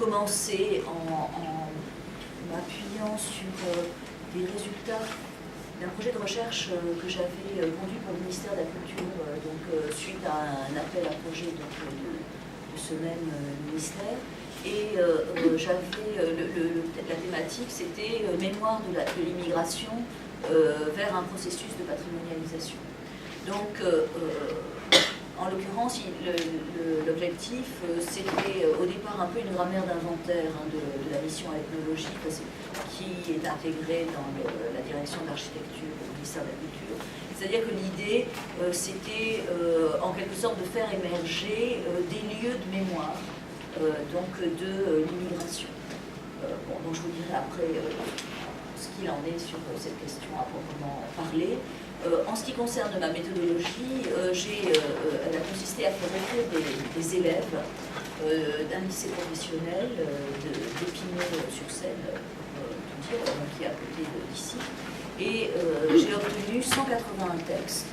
commencé en m'appuyant sur des résultats d'un projet de recherche que j'avais conduit pour le ministère de la Culture, suite à un appel à projet de ce même ministère. Et la thématique, c'était mémoire de l'immigration vers un processus de patrimonialisation. Donc, en l'occurrence, l'objectif, c'était au départ un peu une grammaire d'inventaire de la mission ethnologique qui est intégrée dans la direction d'architecture au ministère de la Culture. C'est-à-dire que l'idée, c'était en quelque sorte de faire émerger des lieux de mémoire de l'immigration. Donc je vous dirai après ce qu'il en est sur cette question à proprement parler. En ce qui concerne ma méthodologie, elle a consisté à faire écrire des élèves d'un lycée professionnel d'Épinay-sur-Seine, qui est à côté d'ici. Et j'ai obtenu 181 textes,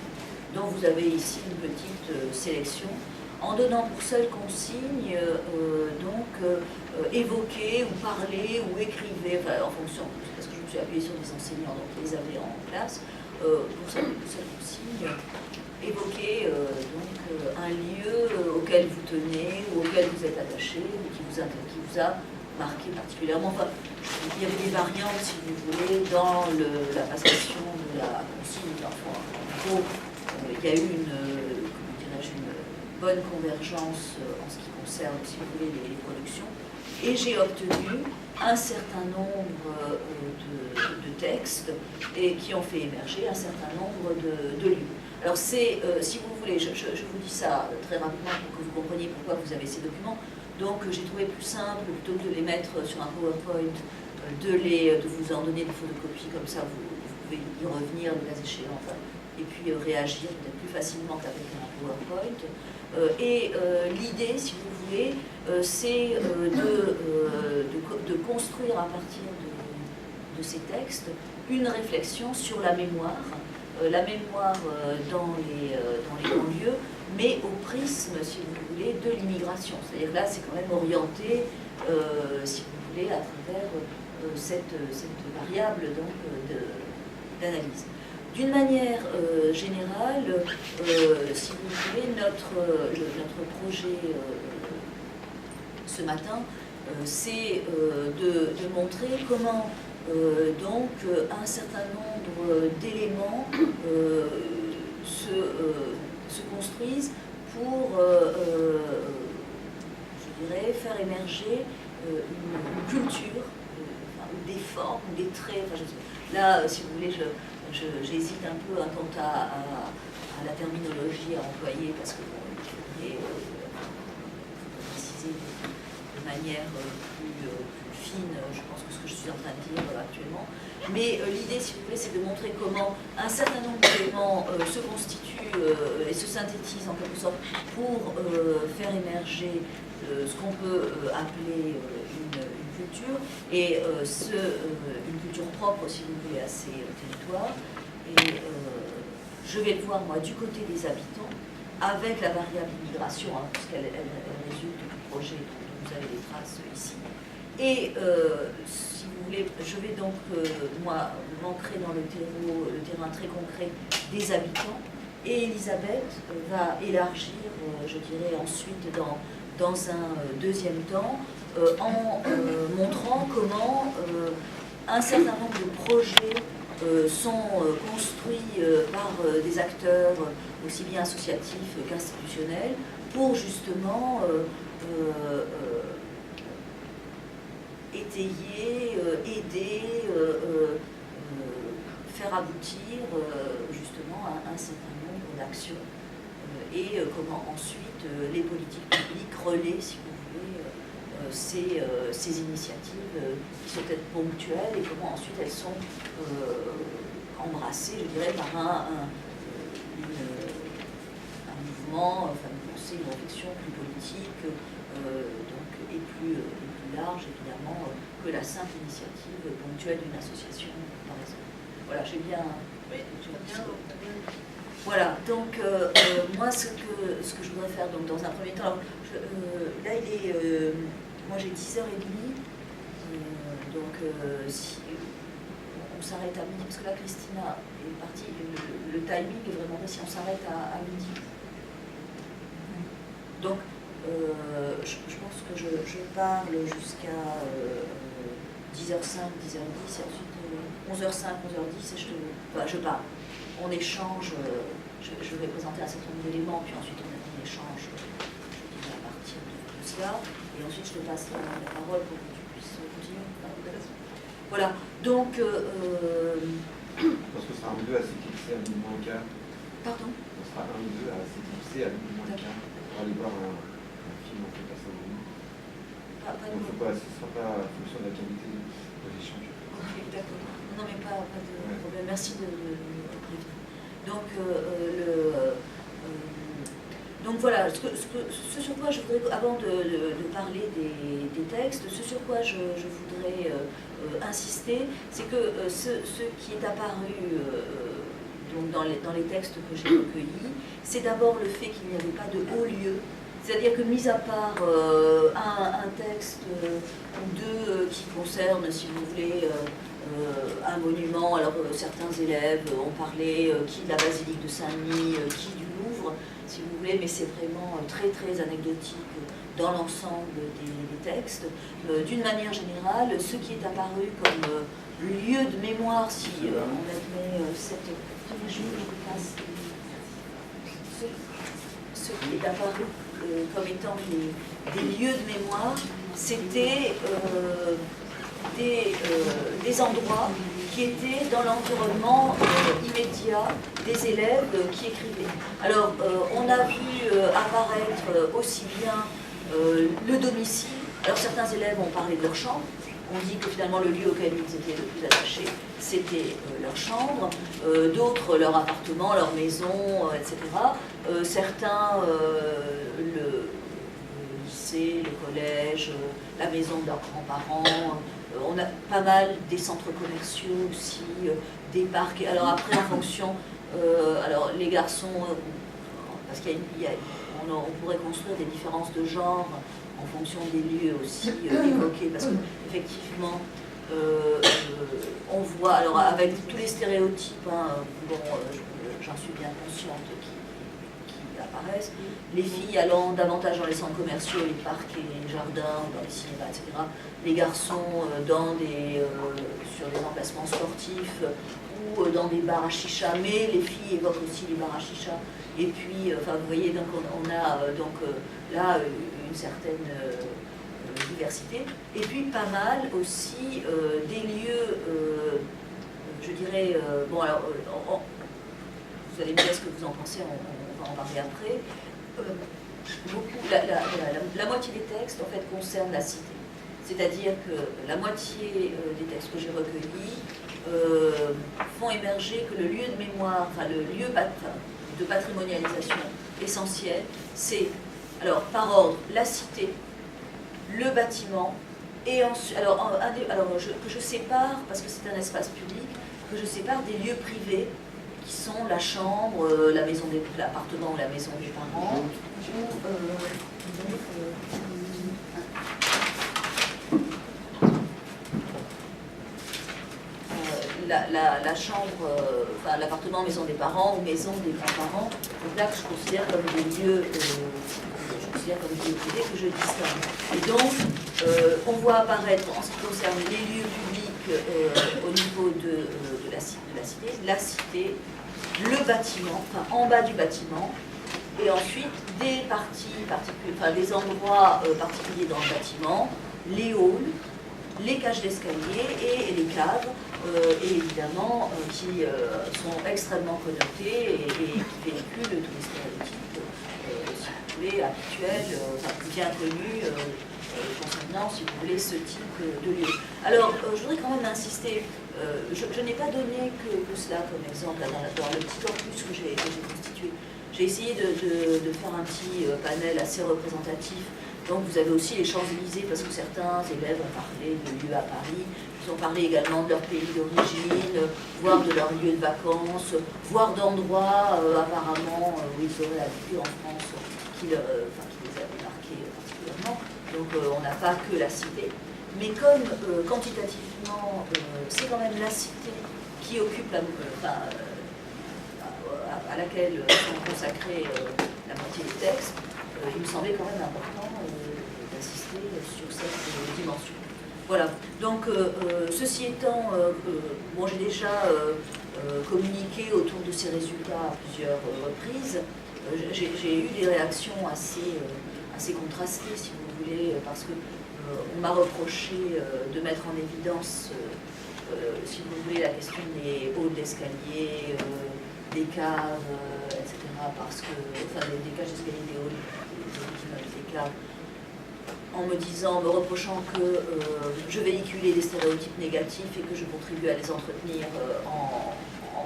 dont vous avez ici une petite sélection, en donnant pour seule consigne, évoquer ou parler ou écrivez, en fonction, parce que je me suis appuyée sur des enseignants, donc ils les avaient en classe, pour seule consigne, évoquer un lieu auquel vous tenez, ou auquel vous êtes attaché, ou qui vous a marqué particulièrement. Enfin, il y avait des variantes, si vous voulez, dans la passation de la consigne. Enfin, en gros, il y a eu une bonne convergence en ce qui concerne, si vous voulez, les productions. Et j'ai obtenu un certain nombre de textes qui ont fait émerger un certain nombre de lieux. Alors c'est, si vous voulez, je vous dis ça très rapidement pour que vous compreniez pourquoi vous avez ces documents. Donc j'ai trouvé plus simple, plutôt que de les mettre sur un PowerPoint, de vous en donner des photocopies, comme ça vous pouvez y revenir le cas échéant, et puis réagir peut-être plus facilement qu'avec un PowerPoint. L'idée, si vous voulez, c'est de construire à partir de ces textes une réflexion sur la mémoire dans les banlieues, mais au prisme, si vous voulez, de l'immigration. C'est-à-dire là, c'est quand même orienté, si vous voulez, à travers cette variable d'analyse. D'une manière générale, si vous voulez, notre projet ce matin, c'est de montrer comment un certain nombre d'éléments se construisent pour, je dirais, faire émerger une culture, des formes, des traits. Là, si vous voulez, j'hésite un peu quant à la terminologie à employer, parce que il faudrait préciser de manière plus fine, je pense, que ce que je suis en train de dire actuellement. Mais l'idée, si vous voulez, c'est de montrer comment un certain nombre d'éléments se constituent et se synthétisent en quelque sorte pour faire émerger ce qu'on peut appeler une culture, et une culture propre, si vous voulez, à ces territoires. Et je vais le voir, moi, du côté des habitants, avec la variable immigration, puisqu'elle résulte du projet dont vous avez les traces ici. Et si vous voulez, je vais donc, moi, m'ancrer dans le terrain très concret des habitants, et Elisabeth va élargir, je dirais, ensuite dans un deuxième temps, en montrant comment un certain nombre de projets sont construits par des acteurs aussi bien associatifs qu'institutionnels pour justement étayer, aider, faire aboutir justement un certain nombre d'actions et comment ensuite les politiques publiques relaient, si vous voulez, ces initiatives qui sont peut-être ponctuelles et comment ensuite elles sont embrassées, je dirais, par un mouvement, enfin une pensée, une réflexion plus politique et plus large, évidemment, que la simple initiative ponctuelle d'une association, par exemple. Voilà, j'ai bien... Oui, bien. Voilà, donc moi ce que je voudrais faire donc, dans un premier temps, alors, là il est moi j'ai 10h30, donc si on s'arrête à midi, parce que là Christina est partie, le timing est vraiment précis, on s'arrête à midi. Donc je pense que je parle jusqu'à 10h05, 10h10, et ensuite 11h05, 11h10, et je parle. On échange, je vais présenter un certain nombre d'éléments, puis ensuite on échange, je dirais, à partir de cela, et ensuite je te passe la parole pour que tu puisses continuer. Voilà, donc... Je pense que ce sera un ou deux à s'éclipser à minuit moins le quart. Pardon? Ce sera un ou deux à s'éclipser à minuit moins le quart pour aller voir un film en fait à Saint-Denis. Donc ce ne sera pas en fonction de la qualité de l'échange. Ok, d'accord. Non mais pas de problème, merci de prévenir. Donc, donc voilà, ce sur quoi je voudrais, avant de parler des textes, ce sur quoi je voudrais insister, c'est que ce qui est apparu donc dans les textes que j'ai recueillis, c'est d'abord le fait qu'il n'y avait pas de haut lieu. C'est-à-dire que, mis à part un texte ou deux qui concernent, si vous voulez, un monument, alors certains élèves ont parlé qui de la basilique de Saint-Denis, qui du Louvre, si vous voulez, mais c'est vraiment très très anecdotique dans l'ensemble des textes. D'une manière générale, ce qui est apparu comme lieu de mémoire, si on admet cette... Ce qui est apparu comme étant des lieux de mémoire, c'était des endroits qui étaient dans l'environnement immédiat des élèves qui écrivaient. Alors, on a vu apparaître aussi bien le domicile. Alors, certains élèves ont parlé de leur chambre. On dit que finalement le lieu auquel ils étaient le plus attachés, c'était leur chambre, d'autres leur appartement, leur maison, etc. Certains le lycée, le collège, la maison de leurs grands-parents. On a pas mal des centres commerciaux aussi, des parcs. Alors après, en fonction, alors les garçons, parce qu'on pourrait construire des différences de genre en fonction des lieux aussi évoqués, parce qu'effectivement, on voit, alors avec tous les stéréotypes, bon, j'en suis bien consciente qui apparaissent, les filles allant davantage dans les centres commerciaux, les parcs et les jardins, dans les cinémas, etc. Les garçons sur des emplacements sportifs ou dans des bars à chicha, mais les filles évoquent aussi les bars à chicha. Et puis, enfin, vous voyez, donc on a là une certaine diversité. Et puis pas mal aussi des lieux, je dirais, bon alors, vous allez me dire ce que vous en pensez, on va en parler après. La moitié des textes, en fait, concernent la cité. C'est-à-dire que la moitié des textes que j'ai recueillis font émerger que le lieu de mémoire, enfin le lieu de patrimonialisation essentiel, c'est, alors par ordre, la cité, le bâtiment, et ensuite, que je sépare, parce que c'est un espace public, que je sépare des lieux privés, qui sont la chambre, la maison l'appartement ou la maison des parents, la chambre, enfin l'appartement, maison des parents ou maison des grands-parents, donc là que je considère comme des lieux, privés que je distingue. Et donc, on voit apparaître en ce qui concerne les lieux publics au niveau de la cité, le bâtiment, enfin en bas du bâtiment, et ensuite des parties particulières, enfin des endroits particuliers dans le bâtiment, les halls, les cages d'escalier et les caves, et évidemment qui sont extrêmement connotés et qui véhiculent tous les stéréotypes, si vous voulez, habituels, bien connus, concernant, si vous voulez, ce type de lieu. Alors, je voudrais quand même insister, je n'ai pas donné que cela comme exemple dans le petit corpus que j'ai constitué. J'ai essayé de faire un petit panel assez représentatif. Donc vous avez aussi les Champs-Élysées, parce que certains élèves ont parlé de lieux à Paris, ils ont parlé également de leur pays d'origine, voire de leur lieu de vacances, voire d'endroits apparemment où ils auraient habité en France, qui les avaient marqués particulièrement. donc on n'a pas que la cité. Mais comme quantitativement, c'est quand même la cité qui occupe à laquelle sont consacrés la moitié du texte, il me semblait quand même important d'insister sur cette dimension. Voilà, donc ceci étant, bon, j'ai déjà communiqué autour de ces résultats à plusieurs reprises. J'ai eu des réactions assez contrastées, si vous voulez, parce que on m'a reproché de mettre en évidence, si vous voulez, la question des hauts d'escalier, des caves, etc. Parce que, enfin, des cages d'escalier, des halls, des caves, en me reprochant que je véhiculais des stéréotypes négatifs et que je contribuais à les entretenir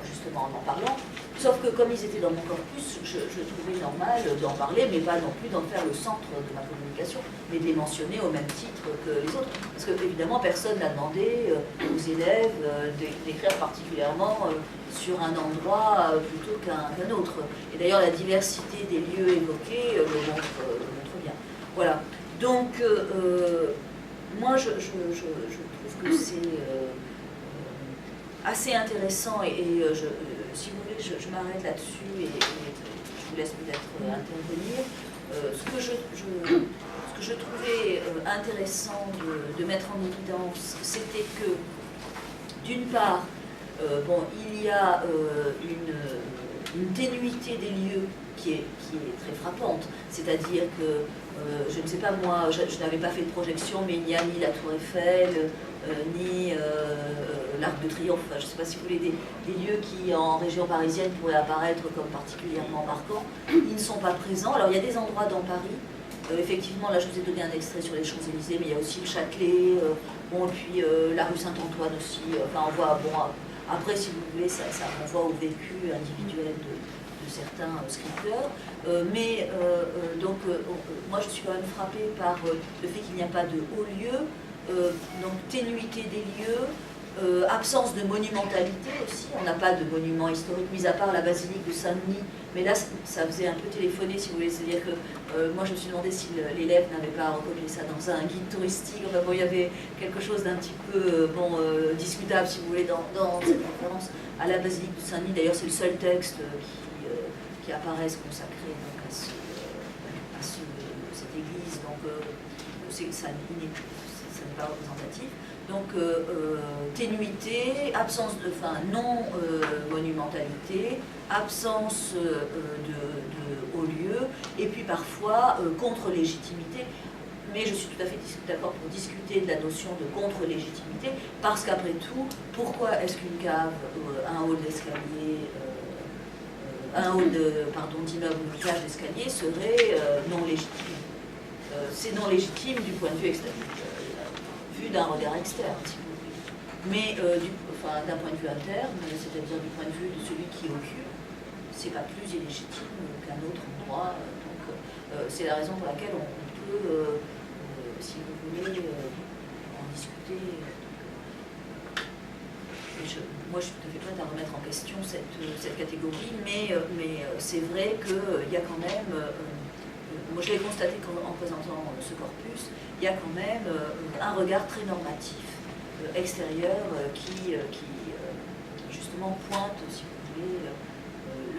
justement en parlant. Sauf que comme ils étaient dans mon corpus, je trouvais normal d'en parler, mais pas non plus d'en faire le centre de ma communication, mais de les mentionner au même titre que les autres. Parce que évidemment, personne n'a demandé aux élèves d'écrire particulièrement sur un endroit plutôt qu'un autre. Et d'ailleurs, la diversité des lieux évoqués le montre bien. Voilà. Donc, moi, je trouve que c'est assez intéressant et si vous voulez, je m'arrête là-dessus et je vous laisse peut-être intervenir. Ce que je trouvais intéressant de mettre en évidence, c'était que, d'une part, bon, il y a une ténuité des lieux qui est très frappante, c'est-à-dire que, je ne sais pas moi, je n'avais pas fait de projection, mais il n'y a ni la Tour Eiffel, ni l'Arc de Triomphe, enfin, je ne sais pas si vous voulez, des lieux qui en région parisienne pourraient apparaître comme particulièrement marquants, ils ne sont pas présents. Alors il y a des endroits dans Paris, effectivement, là je vous ai donné un extrait sur les Champs-Élysées, mais il y a aussi le Châtelet, bon, et puis la rue Saint-Antoine aussi, enfin on voit, bon, après si vous voulez, ça renvoie au vécu individuel de certains scripteurs, donc moi je suis quand même frappée par le fait qu'il n'y a pas de haut lieu, donc ténuité des lieux, absence de monumentalité aussi, on n'a pas de monument historique, mis à part la basilique de Saint-Denis, mais là ça faisait un peu téléphoner si vous voulez, c'est-à-dire que moi je me suis demandé si l'élève n'avait pas recopié ça dans un guide touristique, enfin bon il y avait quelque chose d'un petit peu discutable si vous voulez dans cette référence à la basilique de Saint-Denis, d'ailleurs c'est le seul texte qui apparaissent consacrés donc, à cette église, donc ça n'est pas représentatif. Donc ténuité, absence de, non-monumentalité, absence de haut lieu, et puis parfois contre-légitimité. Mais je suis tout à fait d'accord pour discuter de la notion de contre-légitimité, parce qu'après tout, pourquoi est-ce qu'une cave, un hall d'escalier, un hall d'immeuble ou une cage d'escalier serait non légitime? C'est non légitime du point de vue externe, vu d'un regard externe, si vous voulez. Mais d'un point de vue interne, c'est-à-dire du point de vue de celui qui occupe, c'est pas plus illégitime qu'un autre endroit. Donc c'est la raison pour laquelle on peut, si vous voulez, en discuter. Moi, je suis tout à fait prête à remettre en question cette catégorie, mais c'est vrai qu'il y a quand même, moi je l'ai constaté en présentant ce corpus, il y a quand même un regard très normatif, extérieur, qui justement pointe, si vous voulez,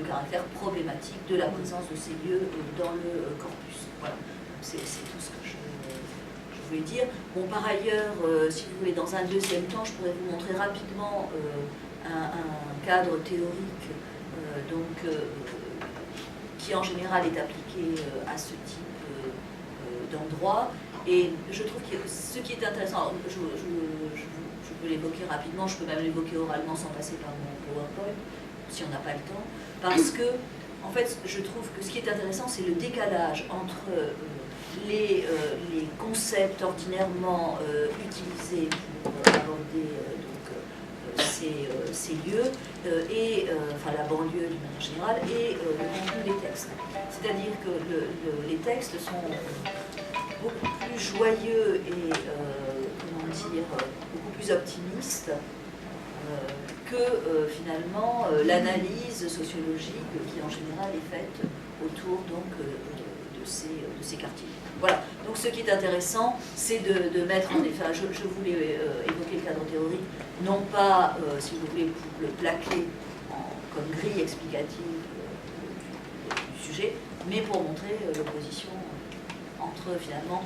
le caractère problématique de la présence de ces lieux dans le corpus. Voilà, c'est tout ce que je voulais dire. Bon, par ailleurs, si vous voulez, dans un deuxième temps, je pourrais vous montrer rapidement un cadre théorique qui en général est appliqué à ce type d'endroit. Et je trouve que ce qui est intéressant, je peux l'évoquer rapidement, je peux même l'évoquer oralement sans passer par mon PowerPoint, si on n'a pas le temps, parce que, en fait, je trouve que ce qui est intéressant, c'est le décalage entre les concepts ordinairement utilisés pour aborder ces lieux, et la banlieue d'une manière générale, et le contenu des textes. C'est-à-dire que les textes sont beaucoup plus joyeux et, beaucoup plus optimistes que finalement l'analyse sociologique qui en général est faite autour donc, de ces quartiers. Voilà, donc ce qui est intéressant, c'est de mettre en effet, je voulais évoquer le cadre théorique, non pas, si vous voulez, pour le plaquer comme grille explicative du sujet, mais pour montrer l'opposition entre finalement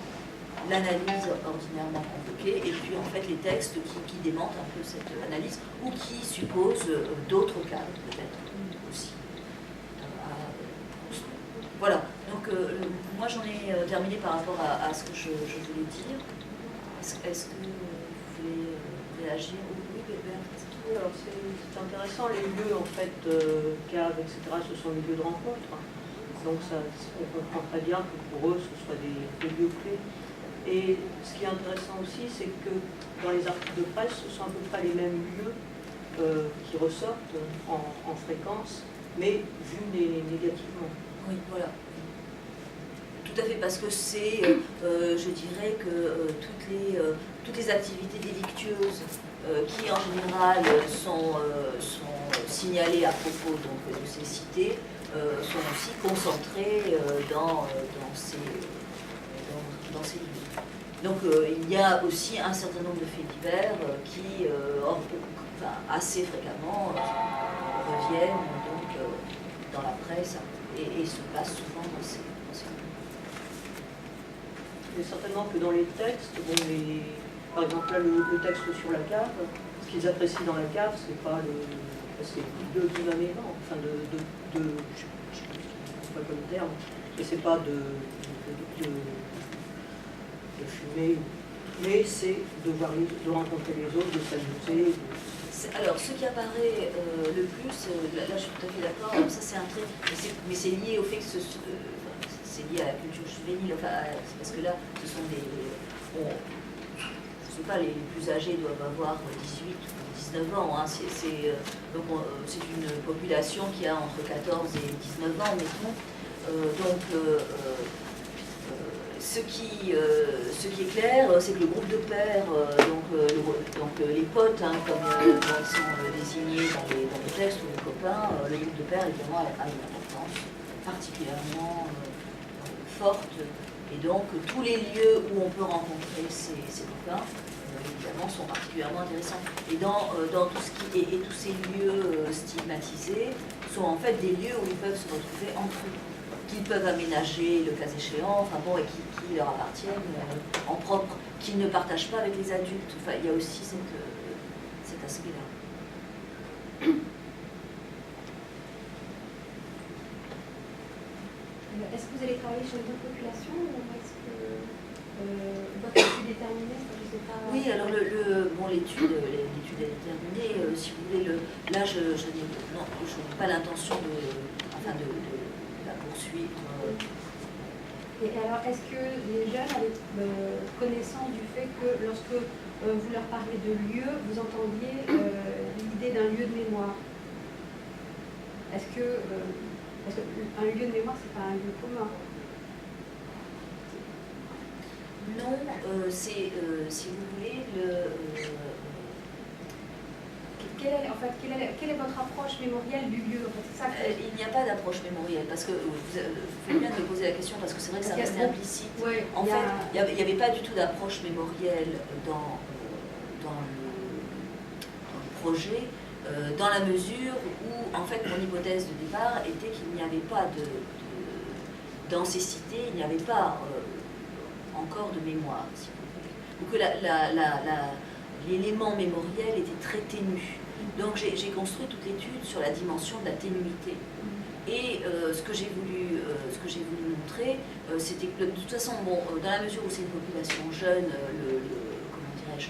l'analyse ordinairement convoquée et puis en fait les textes qui démentent un peu cette analyse ou qui supposent d'autres cadres peut-être aussi. Voilà, donc moi j'en ai terminé par rapport à ce que je voulais dire. Est-ce que vous voulez réagir? Oui, Béatrice. Oui, alors c'est intéressant, les lieux en fait, caves, etc., ce sont des lieux de rencontre. Donc ça, on comprend très bien que pour eux ce soit des lieux clés. Et ce qui est intéressant aussi, c'est que dans les articles de presse, ce sont à peu près les mêmes lieux qui ressortent en fréquence, mais vus négativement. Oui, voilà. Tout à fait, parce que c'est, je dirais que toutes les activités délictueuses qui en général sont signalées à propos donc, de ces cités sont aussi concentrées dans ces lieux. Donc il y a aussi un certain nombre de faits divers qui assez fréquemment reviennent donc, dans la presse et se passent souvent dans ces lieux. Mais certainement que dans les textes, par exemple là le texte sur la cave, ce qu'ils apprécient dans la cave, c'est pas de dynamisme, enfin je sais pas comme terme, mais c'est pas de fumer, mais c'est de rencontrer les autres, de s'amuser. Alors, ce qui apparaît le plus, là je suis tout à fait d'accord, ça c'est un trait, mais c'est lié au fait que c'est lié à la culture juvénile, c'est parce que là, ce sont des... je ne sais pas, les plus âgés doivent avoir 18 ou 19 ans, hein, donc c'est une population qui a entre 14 et 19 ans, mettons. Ce qui est clair, c'est que le groupe de pairs, donc les potes, hein, comme ils sont désignés dans les textes ou les copains, le groupe de pairs évidemment a une importance particulièrement forte. Et donc tous les lieux où on peut rencontrer ces copains, évidemment, sont particulièrement intéressants. Et dans tout ce qui est, et tous ces lieux stigmatisés sont en fait des lieux où ils peuvent se retrouver entre eux, qu'ils peuvent aménager le cas échéant, enfin bon, et qui leur appartiennent en propre, qu'ils ne partagent pas avec les adultes. Enfin, il y a aussi cet aspect-là. Est-ce que vous allez travailler sur une autre population ou est-ce que votre étude est terminée? Je sais pas. Oui, alors l'étude est terminée. Si vous voulez, là, je n'ai pas l'intention de la poursuivre. Et alors, est-ce que les jeunes avaient connaissance du fait que lorsque vous leur parlez de lieu, vous entendiez l'idée d'un lieu de mémoire? Est-ce qu'un lieu de mémoire, c'est pas un lieu commun? Non, c'est, si vous voulez, quelle est votre approche mémorielle du lieu? En fait, il n'y a pas d'approche mémorielle, parce que vous faites bien de me poser la question, parce que c'est vrai que ça reste implicite. Ouais, en fait, il n'y avait pas du tout d'approche mémorielle dans le projet, dans la mesure où, en fait, mon hypothèse de départ était qu'il n'y avait pas dans ces cités, il n'y avait pas encore de mémoire, si vous voulez, ou que l'élément mémoriel était très ténu. Donc j'ai construit toute l'étude sur la dimension de la ténuité. Et ce que j'ai voulu montrer, c'était que de toute façon, dans la mesure où c'est une population jeune, comment dirais-je,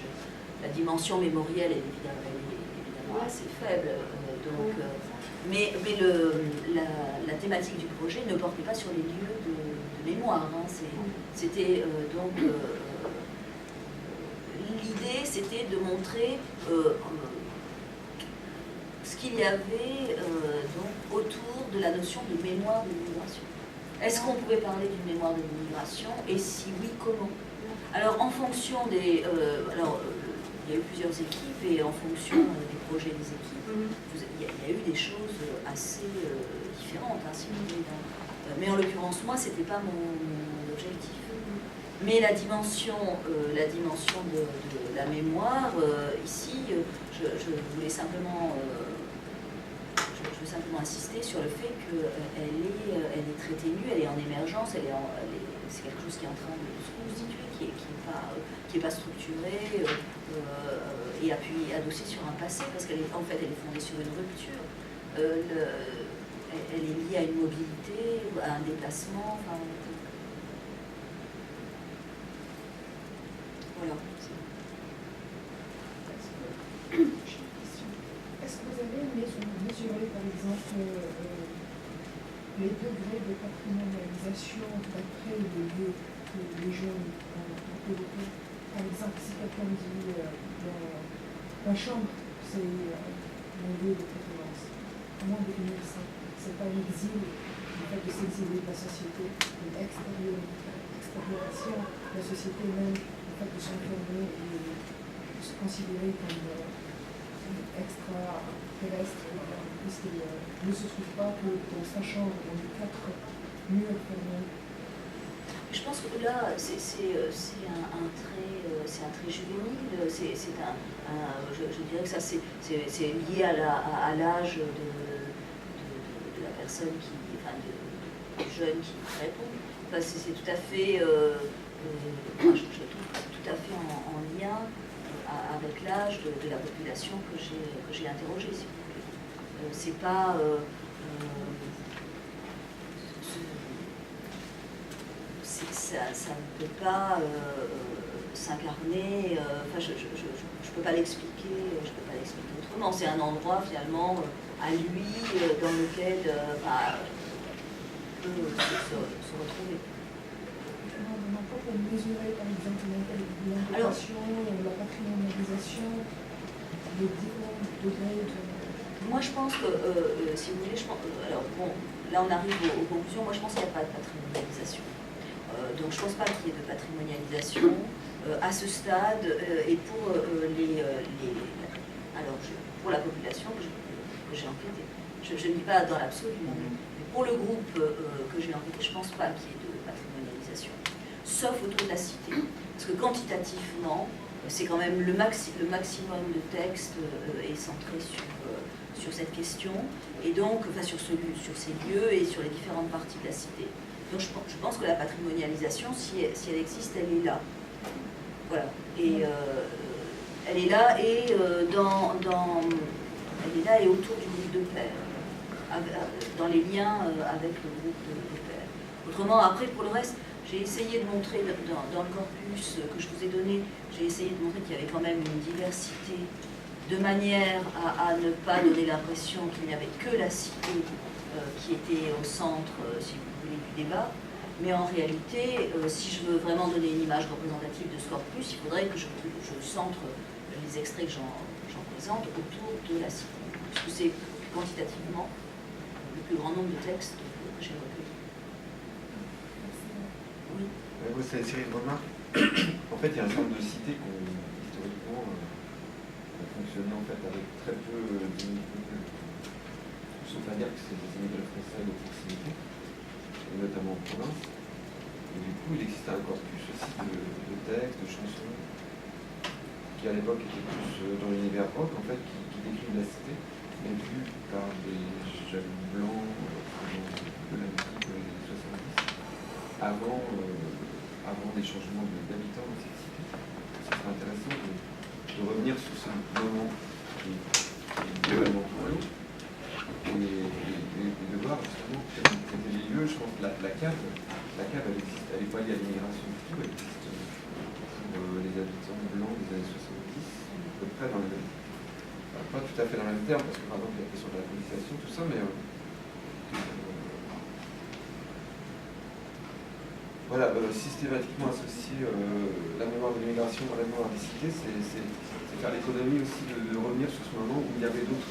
la dimension mémorielle est évidemment assez faible. Mais la thématique du projet ne portait pas sur les lieux de mémoire. Hein. C'était donc l'idée, c'était de montrer ce qu'il y avait donc autour de la notion de mémoire de l'immigration. Est-ce qu'on pouvait parler d'une mémoire de l'immigration, et si oui, comment? Alors en fonction des... il y a eu plusieurs équipes, et en fonction des projets des équipes, il y a eu des choses assez différentes, hein, si vous voulez. Mais en l'occurrence, moi, c'était pas mon objectif. Mais la dimension de la mémoire, ici, je voulais simplement, je veux simplement insister sur le fait qu'elle est très ténue, elle est en émergence, c'est quelque chose qui est en train de se constituer, qui est pas structuré et adossé sur un passé, parce qu'elle est fondée sur une rupture. Elle est liée à une mobilité, à un déplacement. Enfin, voilà. Est-ce que vous avez mesuré, par exemple, les degrés de patrimonialisation d'après les lieux que les jeunes ont évoqués? Par exemple, si quelqu'un dit la chambre, c'est mon lieu de préférence, comment définir ça? C'est pas un exil, le fait de s'exiler de la société, une extériorisation de la société même, le fait de s'enfermer et de se considérer comme extraterrestre, puisqu'il ne se trouve pas que dans sa chambre, dans les 4 murs fermés. Je pense que là, c'est un trait juvénile, je dirais que ça c'est lié à l'âge de la personne du jeune qui répond. Enfin, c'est tout à fait, je trouve tout à fait en lien avec l'âge de la population que j'ai interrogée, si vous voulez. C'est pas... ça ne peut pas s'incarner, enfin je peux pas l'expliquer autrement. C'est un endroit finalement à lui dans lequel peut se retrouver. Non, pas pour mesurer par exemple l'intégration, la patrimonialisation, les différents degrés de... Moi je pense que, si vous voulez, alors bon, là on arrive aux conclusions, moi je pense qu'il n'y a pas de patrimonialisation. Donc je ne pense pas qu'il y ait de patrimonialisation à ce stade et pour pour la population que j'ai enquêtée. Je ne dis pas dans l'absolu, mais pour le groupe que j'ai enquêté, je ne pense pas qu'il y ait de patrimonialisation, sauf autour de la cité. Parce que quantitativement, c'est quand même le maximum de texte est centré sur cette question, et donc sur ces lieux et sur les différentes parties de la cité. Donc je pense que la patrimonialisation, si elle existe, elle est là. Voilà. Et elle est là et elle est là et autour du groupe de pairs, dans les liens avec le groupe de pairs. Autrement, après, pour le reste, j'ai essayé de montrer dans le corpus que je vous ai donné, j'ai essayé de montrer qu'il y avait quand même une diversité de manière à ne pas donner l'impression qu'il n'y avait que la cité qui était au centre, si vous voulez, du débat. Mais en réalité, si je veux vraiment donner une image représentative de ce corpus, il faudrait que je centre les extraits que j'en présente autour de la cité. Parce que c'est quantitativement le plus grand nombre de textes que j'ai recueillis. Oui. C'est une série de remarques. En fait, il y a un certain nombre de cités qui ont historiquement fonctionné en fait, avec très peu d'immigrés. Sauf à dire que c'est des immigrés français de proximité, et notamment en province. Et du coup, il existait un corpus aussi de textes, de chansons, qui à l'époque étaient plus dans l'univers rock, en fait, qui décrivent la cité, mais vu par des jeunes blancs de la musique des années 70, avant des changements d'habitants dans cette cité. Ce serait intéressant de revenir sur ce moment qui est globalement pour nous, et de voir justement quels étaient les lieux. Je pense que la cave elle existe, elle n'est pas liée à l'immigration du tout, elle existe pour les habitants blancs des années 70, à peu près dans les mêmes. Pas tout à fait dans le même terme, parce que par exemple il y a la question de la colonisation, tout ça, mais voilà, systématiquement associer la mémoire de l'immigration à la mémoire des cités, c'est faire l'économie aussi de revenir sur ce moment où il y avait d'autres.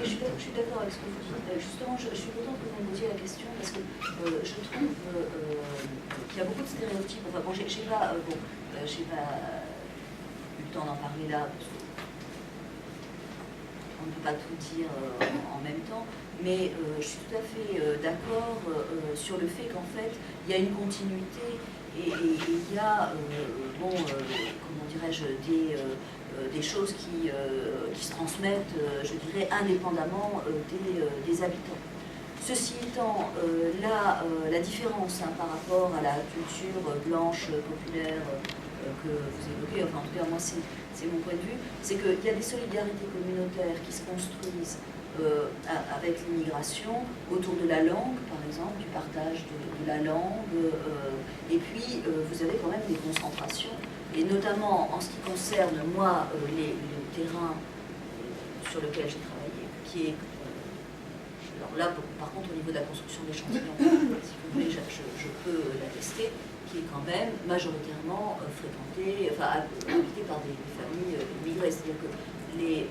Je suis d'accord avec ce que vous dites. Justement, je suis contente que vous me posiez la question parce que je trouve qu'il y a beaucoup de stéréotypes. Enfin bon, j'ai pas eu le temps d'en parler là parce que on ne peut pas tout dire en même temps, mais je suis tout à fait d'accord sur le fait qu'en fait, il y a une continuité il y a, comment dirais-je, des choses qui se transmettent, je dirais, indépendamment des habitants. Ceci étant, la différence par rapport à la culture blanche, populaire, que vous évoquez, enfin en tout cas moi c'est mon point de vue, c'est qu'il y a des solidarités communautaires qui se construisent avec l'immigration, autour de la langue par exemple, du partage de la langue, et puis vous avez quand même des concentrations, et notamment en ce qui concerne moi le terrain sur lequel j'ai travaillé, qui est, alors là par contre au niveau de la construction d'échantillons, si vous voulez je peux l'attester, qui est quand même majoritairement fréquenté, enfin habité par des familles immigrées, c'est-à-dire que les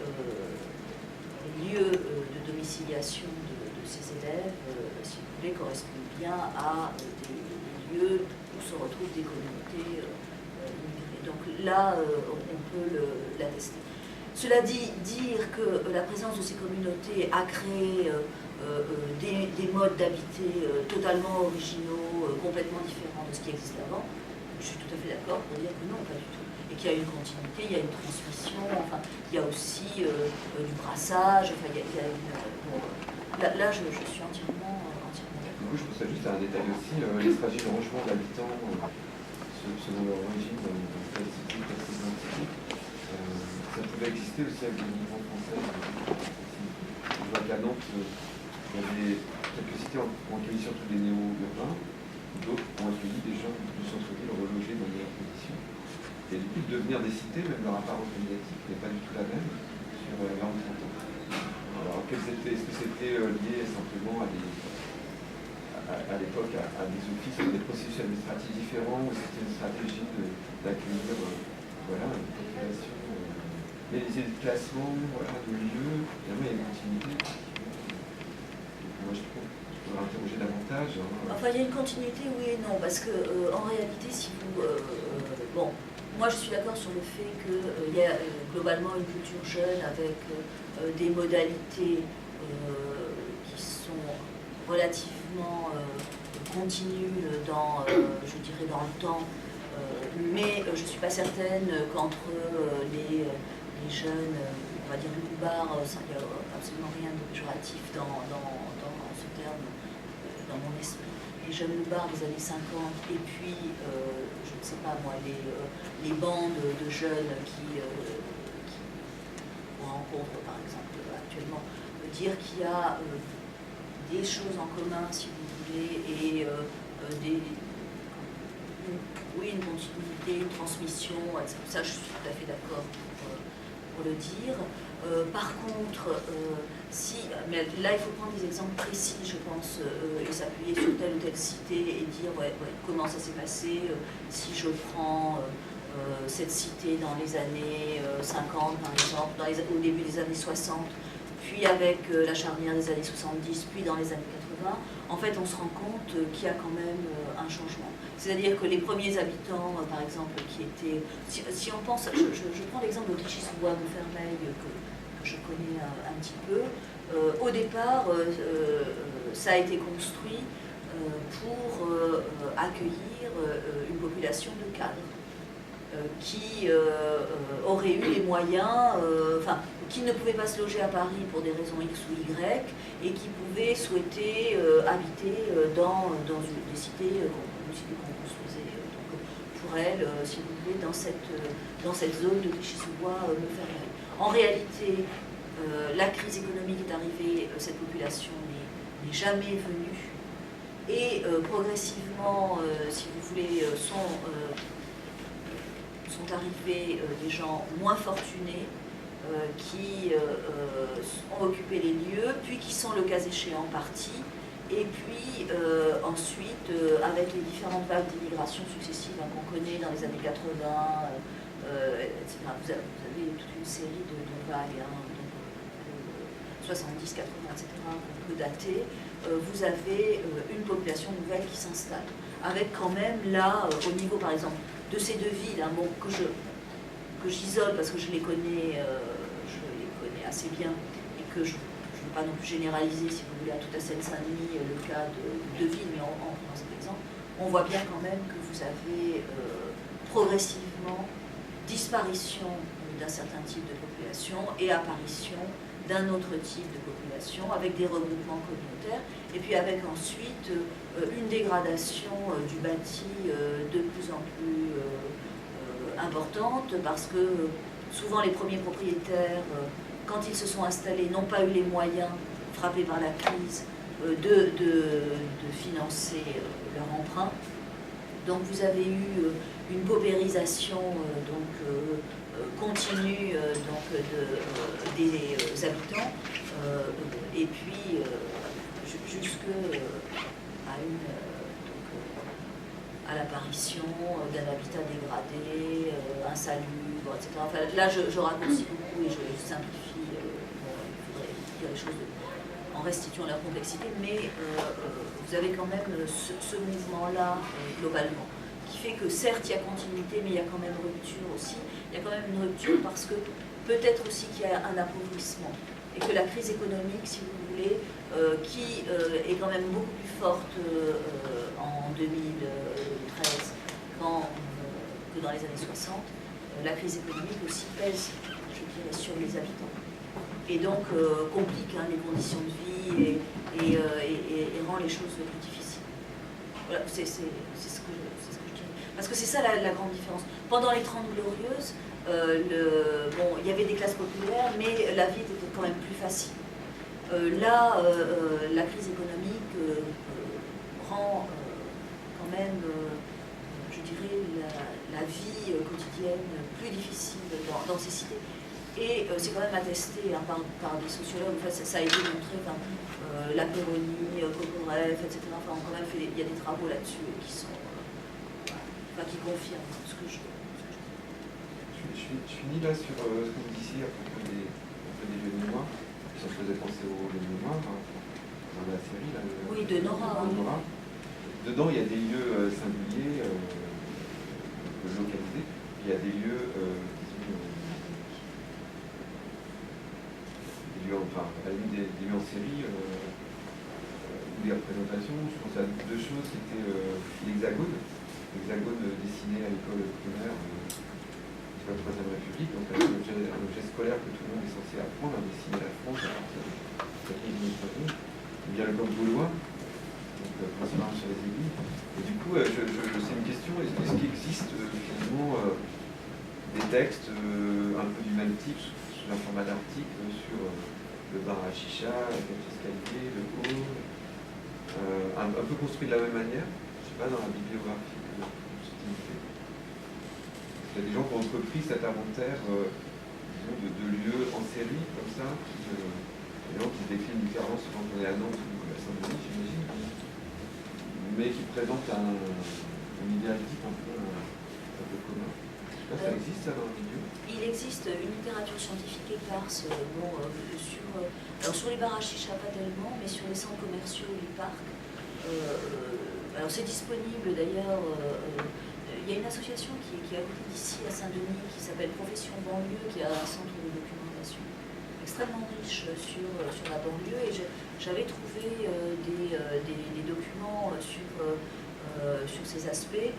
lieux de domiciliation de ces élèves, si vous voulez, correspondent bien à des lieux où se retrouvent des communautés immigrées. Donc là, on peut l'attester. Cela dit, dire que la présence de ces communautés a créé des modes d'habiter totalement originaux, complètement différents de ce qui existait avant, je suis tout à fait d'accord pour dire que non, pas du tout. Et qu'il y a une continuité, il y a une transmission, enfin, il y a aussi du brassage, enfin, il y a une... là, je suis entièrement d'accord. Du coup, je trouve ça juste un détail aussi, les stratégies de rangement d'habitants selon leur origine dans telle cité, telle identité. Ça pouvait exister aussi avec les migrants français. Je vois qu'à Nantes, il y avait quelques cités ont accueilli surtout des néo-urbains, d'autres ont accueilli des gens du centre-ville relogés dans des conditions. Et du coup, de devenir des cités, même leur apparence médiatique n'est pas du tout la même sur 20 ou 30 ans. Alors, est-ce que c'était lié simplement à l'époque à des offices, à des processus administratifs différents, ou c'était une stratégie d'accueillir une population mais les classement, de lieux, finalement il y a une continuité. Moi je trouve qu'il faudrait interroger davantage. Enfin, il y a une continuité, oui et non, parce que en réalité, si vous... bon, moi je suis d'accord sur le fait qu'il y a globalement une culture jeune avec des modalités qui sont relativement continues dans, je dirais, dans le temps, mais je ne suis pas certaine qu'entre les jeunes, on va dire loupards, il n'y a absolument rien de péjoratif dans ce terme, dans mon esprit. Les jeunes loupards des années 50, et puis, je ne sais pas moi, les bandes de jeunes qu'on rencontre par exemple actuellement, dire qu'il y a des choses en commun, si vous voulez, et une continuité, une transmission, etc. Ça je suis tout à fait d'accord pour le dire. Par contre, mais là il faut prendre des exemples précis, je pense, et s'appuyer sur telle ou telle cité et dire comment ça s'est passé. Si je prends cette cité dans les années 50 par exemple, au début des années 60, puis avec la charnière des années 70, puis dans les années 80, en fait on se rend compte qu'il y a quand même un changement. C'est-à-dire que les premiers habitants, par exemple, qui étaient... Si on pense... Je prends l'exemple de Clichy-sous-Bois-Montfermeil, que je connais un petit peu. Au départ, ça a été construit pour accueillir une population de cadres qui auraient eu les moyens... qui ne pouvaient pas se loger à Paris pour des raisons X ou Y, et qui pouvaient souhaiter habiter dans des cités qu'on construisait. Donc, pour elles, si vous voulez, dans cette zone de Clichy-sous-Bois-Montfermeil. En réalité, la crise économique est arrivée, cette population n'est jamais venue, et progressivement, si vous voulez, sont arrivés des gens moins fortunés, qui ont occupé les lieux, puis qui sont le cas échéant partis, et puis ensuite, avec les différentes vagues d'immigration successives qu'on connaît dans les années 80, etc., vous avez toute une série de vagues, 70, 80, etc., qu'on peut dater, vous avez une population nouvelle qui s'installe, avec quand même là, au niveau par exemple de ces deux villes, que j'isole parce que je les connais assez bien, et que je ne veux pas non plus généraliser, si vous voulez, à toute la Seine-Saint-Denis, le cas de deux villes, mais en prenant cet exemple, on voit bien quand même que vous avez progressivement disparition d'un certain type de population et apparition d'un autre type de population avec des regroupements communautaires et puis avec ensuite une dégradation du bâti de plus en plus importante parce que souvent les premiers propriétaires, quand ils se sont installés, n'ont pas eu les moyens, frappés par la crise, de financer leur emprunt. Donc vous avez eu une paupérisation continue des habitants et puis à l'apparition d'un habitat dégradé, insalubre, etc. Enfin, là je raccourcis beaucoup et je simplifie, il faudrait dire les choses en restituant leur complexité, mais vous avez quand même ce mouvement-là globalement, qui fait que certes il y a continuité, mais il y a quand même rupture aussi. Il y a quand même une rupture parce que peut-être aussi qu'il y a un appauvrissement et que la crise économique, si vous voulez, qui est quand même beaucoup plus forte en 2013 que dans les années 60, la crise économique aussi pèse, je dirais, sur les habitants. Et donc complique les conditions de vie et rend les choses plus difficiles. Voilà, c'est ce que je dirais. Parce que c'est ça la grande différence. Pendant les 30 Glorieuses, il y avait des classes populaires, mais la vie était quand même plus facile. Là, la crise économique rend quand même, je dirais, la vie quotidienne plus difficile dans ces cités. Et c'est quand même attesté par des sociologues, enfin, ça a été montré, la Péronie, Kokorev, etc. Enfin, quand même il y a des travaux là-dessus qui confirment ce que je dis. Je finis là sur ce que vous disiez à propos des lieux de mémoire. Ça me faisait penser aux lieux de mémoire dans la série. Là, oui, de Nora. Dedans, il y a des lieux singuliers, localisés. Il y a des lieux, à la limite des lieux en série, où les représentations, je pense à deux choses. C'était l'hexagone dessiné à l'école primaire. La Troisième République, donc un objet scolaire que tout le monde est censé apprendre à dessiner la France à partir de cette illustration. Il y a le bloc gaulois, donc principalement sur les aiguilles. Et du coup, c'est une question, est-ce qu'il existe finalement des textes un peu du même type, sous un format d'article, sur le bar à chicha, la cage escalier, le hall, un peu construit de la même manière, je ne sais pas, dans la bibliographie de Subtilité. Il y a des gens qui ont entrepris cet inventaire de lieux en série, comme ça, des gens qui se déclinent différemment selon qu'on est à Nantes ou à Saint-Denis, j'imagine, mais qui présentent un idéal type un peu commun. Je sais pas, ça existe ça dans le milieu? Il existe une littérature scientifique éparse sur les bars à chicha, pas tellement, mais sur les centres commerciaux, les parcs. Alors c'est disponible d'ailleurs. Il y a une association qui est à côté d'ici, à Saint-Denis, qui s'appelle Profession Banlieue, qui a un centre de documentation extrêmement riche sur la banlieue. Et j'avais trouvé des documents sur ces aspects.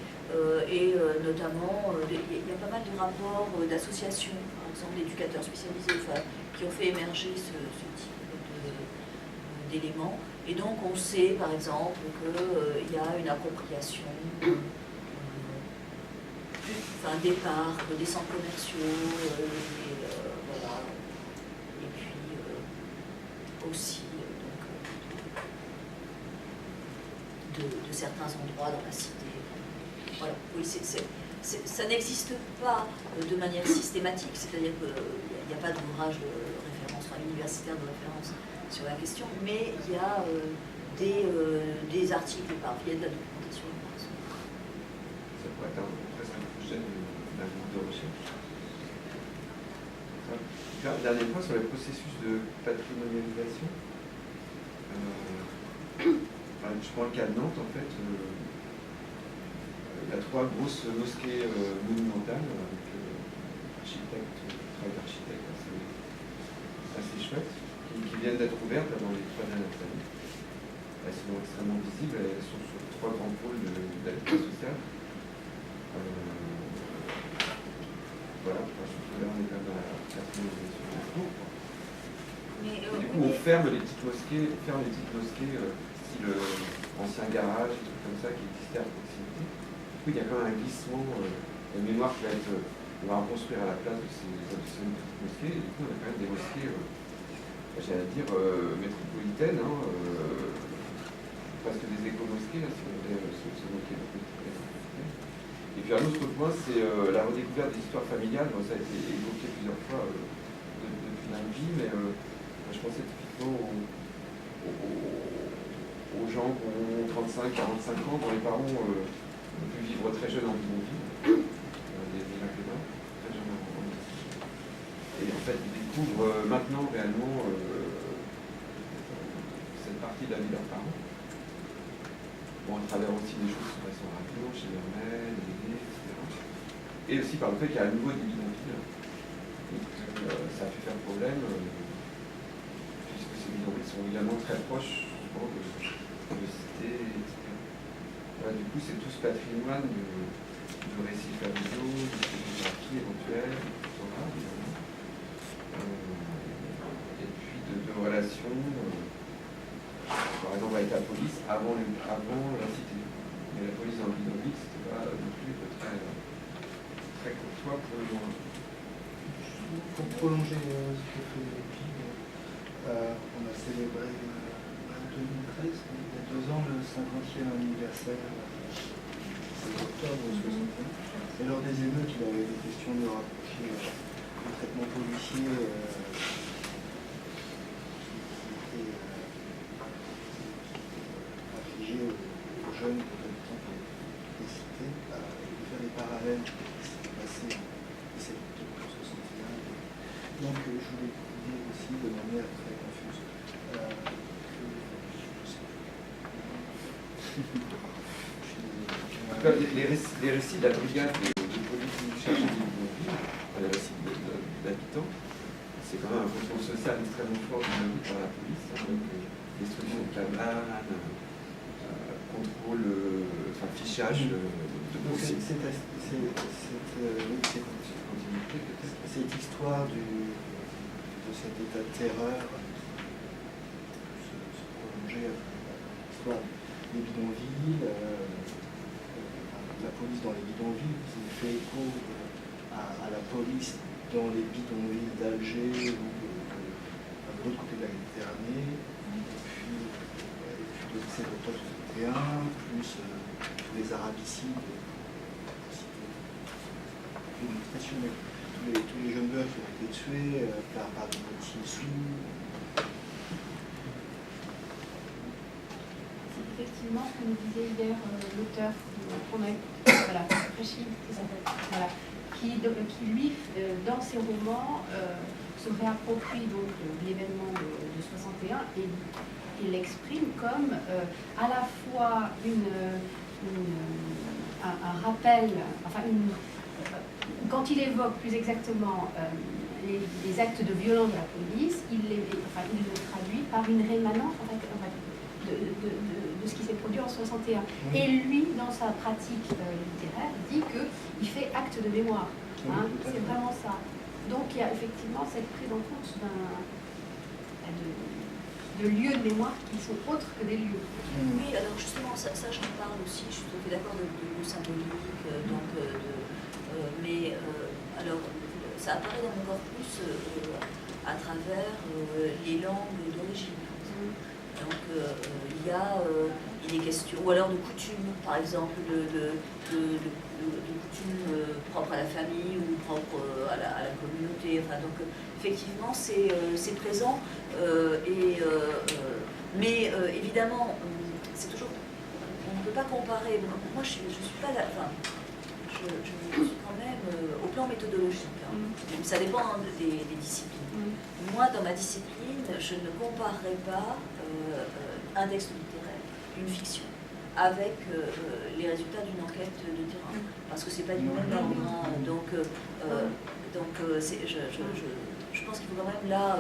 Et notamment, il y a pas mal de rapports d'associations, par exemple d'éducateurs spécialisés, qui ont fait émerger ce type d'éléments. Et donc on sait, par exemple, qu'il y a une appropriation des parcs, des centres commerciaux, voilà. Et puis aussi de certains endroits dans la cité. Voilà. Oui, ça n'existe pas de manière systématique, c'est-à-dire qu'il n'y a pas d'ouvrage de référence, universitaire de référence sur la question, mais il y a des articles éparpillés, de la documentation éparse. Ça pourrait être presque un projet d'un groupe de recherche. Dernier point sur les processus de patrimonialisation. Je prends le cas de Nantes, en fait. Il y a 3 grosses mosquées monumentales avec travail d'architecte assez chouette, qui viennent d'être ouvertes dans les 3 dernières années. elles sont extrêmement visibles, elles sont sur 3 grands pôles d'habitat social. Voilà, je trouve que là on est quand même dans la personnalisation du cours. Du coup, on ferme les petites mosquées, style ancien garage, des trucs comme ça qui existaient à proximité. Du coup, il y a quand même un glissement, une mémoire qui va être, on va reconstruire à la place de ces petites mosquées. Et du coup, on a quand même des mosquées, j'allais dire, métropolitaines, hein, presque des éco-mosquées, là, si on voulait se moquer de Et puis un autre point, c'est la redécouverte des histoires familiales. Bon, ça a été évoqué plusieurs fois depuis la vie, mais je pensais typiquement aux gens qui ont 35, 45 ans, dont les parents ont pu vivre très jeunes en bidonville, des Maghrébins, très jeunes en bidonville. Et en fait, ils découvrent maintenant réellement cette partie de la vie de leurs parents. Bon, à travers aussi des choses qui sont radio, chez leur mère, les aînés, etc. Et aussi par le fait qu'il y a un niveau des bidonvilles. Et que ça a pu faire problème, puisque ces bidonvilles sont également très proches souvent de cités, etc. Voilà, du coup, c'est tout ce patrimoine de récits familiaux, de photographie éventuelle, de photographie, évidemment. Et puis de relations. Par exemple avec la police avant la cité. Mais la police dans le bidonville, c'était pas non plus très courtois pour le moment. Pour prolonger ce que fait Pig, on a célébré en 2013, il y a 2 ans, le 50e anniversaire, c'est octobre 61. Et lors des émeutes, il avait des questions de rapprocher le traitement policier aux jeunes habitants des cités, de faire des parallèles avec ce qui s'était passé en 1961. Donc je voulais dire aussi de manière très confuse que les récits de la brigade de police chargée des bidonvilles, les récits d'habitants, c'est quand même un contrôle social extrêmement fort dynamique par la police, avec destruction de cabanes, contrôle, fichage de cette histoire de cet état de terreur se prolonger, l'histoire des bidonvilles, la police dans les bidonvilles, qui fait écho à la police dans les bidonvilles d'Alger ou de l'autre côté de la Méditerranée, et puis le 17 octobre 61, plus tous les arabicides, tous les jeunes meufs qui ont été tués par des policiers sous. C'est effectivement ce que nous disait hier l'auteur qu'on a eu, voilà, Rachid, voilà, qui lui, dans ses romans, se réapproprie donc l'événement de 61 et il l'exprime comme à la fois un rappel, enfin quand il évoque plus exactement les actes de violence de la police, il le traduit par une rémanence en fait, de ce qui s'est produit en 61. Et lui, dans sa pratique littéraire, dit qu'il fait acte de mémoire. Hein, c'est vraiment ça. Donc il y a effectivement cette prise en compte de lieux de mémoire qui sont autres que des lieux. Oui, alors justement, ça j'en parle aussi, je suis tout à fait d'accord de lieux symboliques, mais alors ça apparaît dans mon corpus à travers les langues d'origine. Donc il est question, ou alors de coutumes, par exemple, de coutumes propres à la famille ou propres à la communauté. Enfin, donc effectivement c'est présent, mais évidemment c'est toujours, on ne peut pas comparer. Moi je suis pas là, enfin je suis quand même au plan méthodologique, hein. Ça dépend des disciplines. Moi dans ma discipline je ne comparerai pas un texte littéraire, une fiction, avec les résultats d'une enquête de terrain, parce que c'est pas du même ordre. Donc je pense qu'il faut quand même là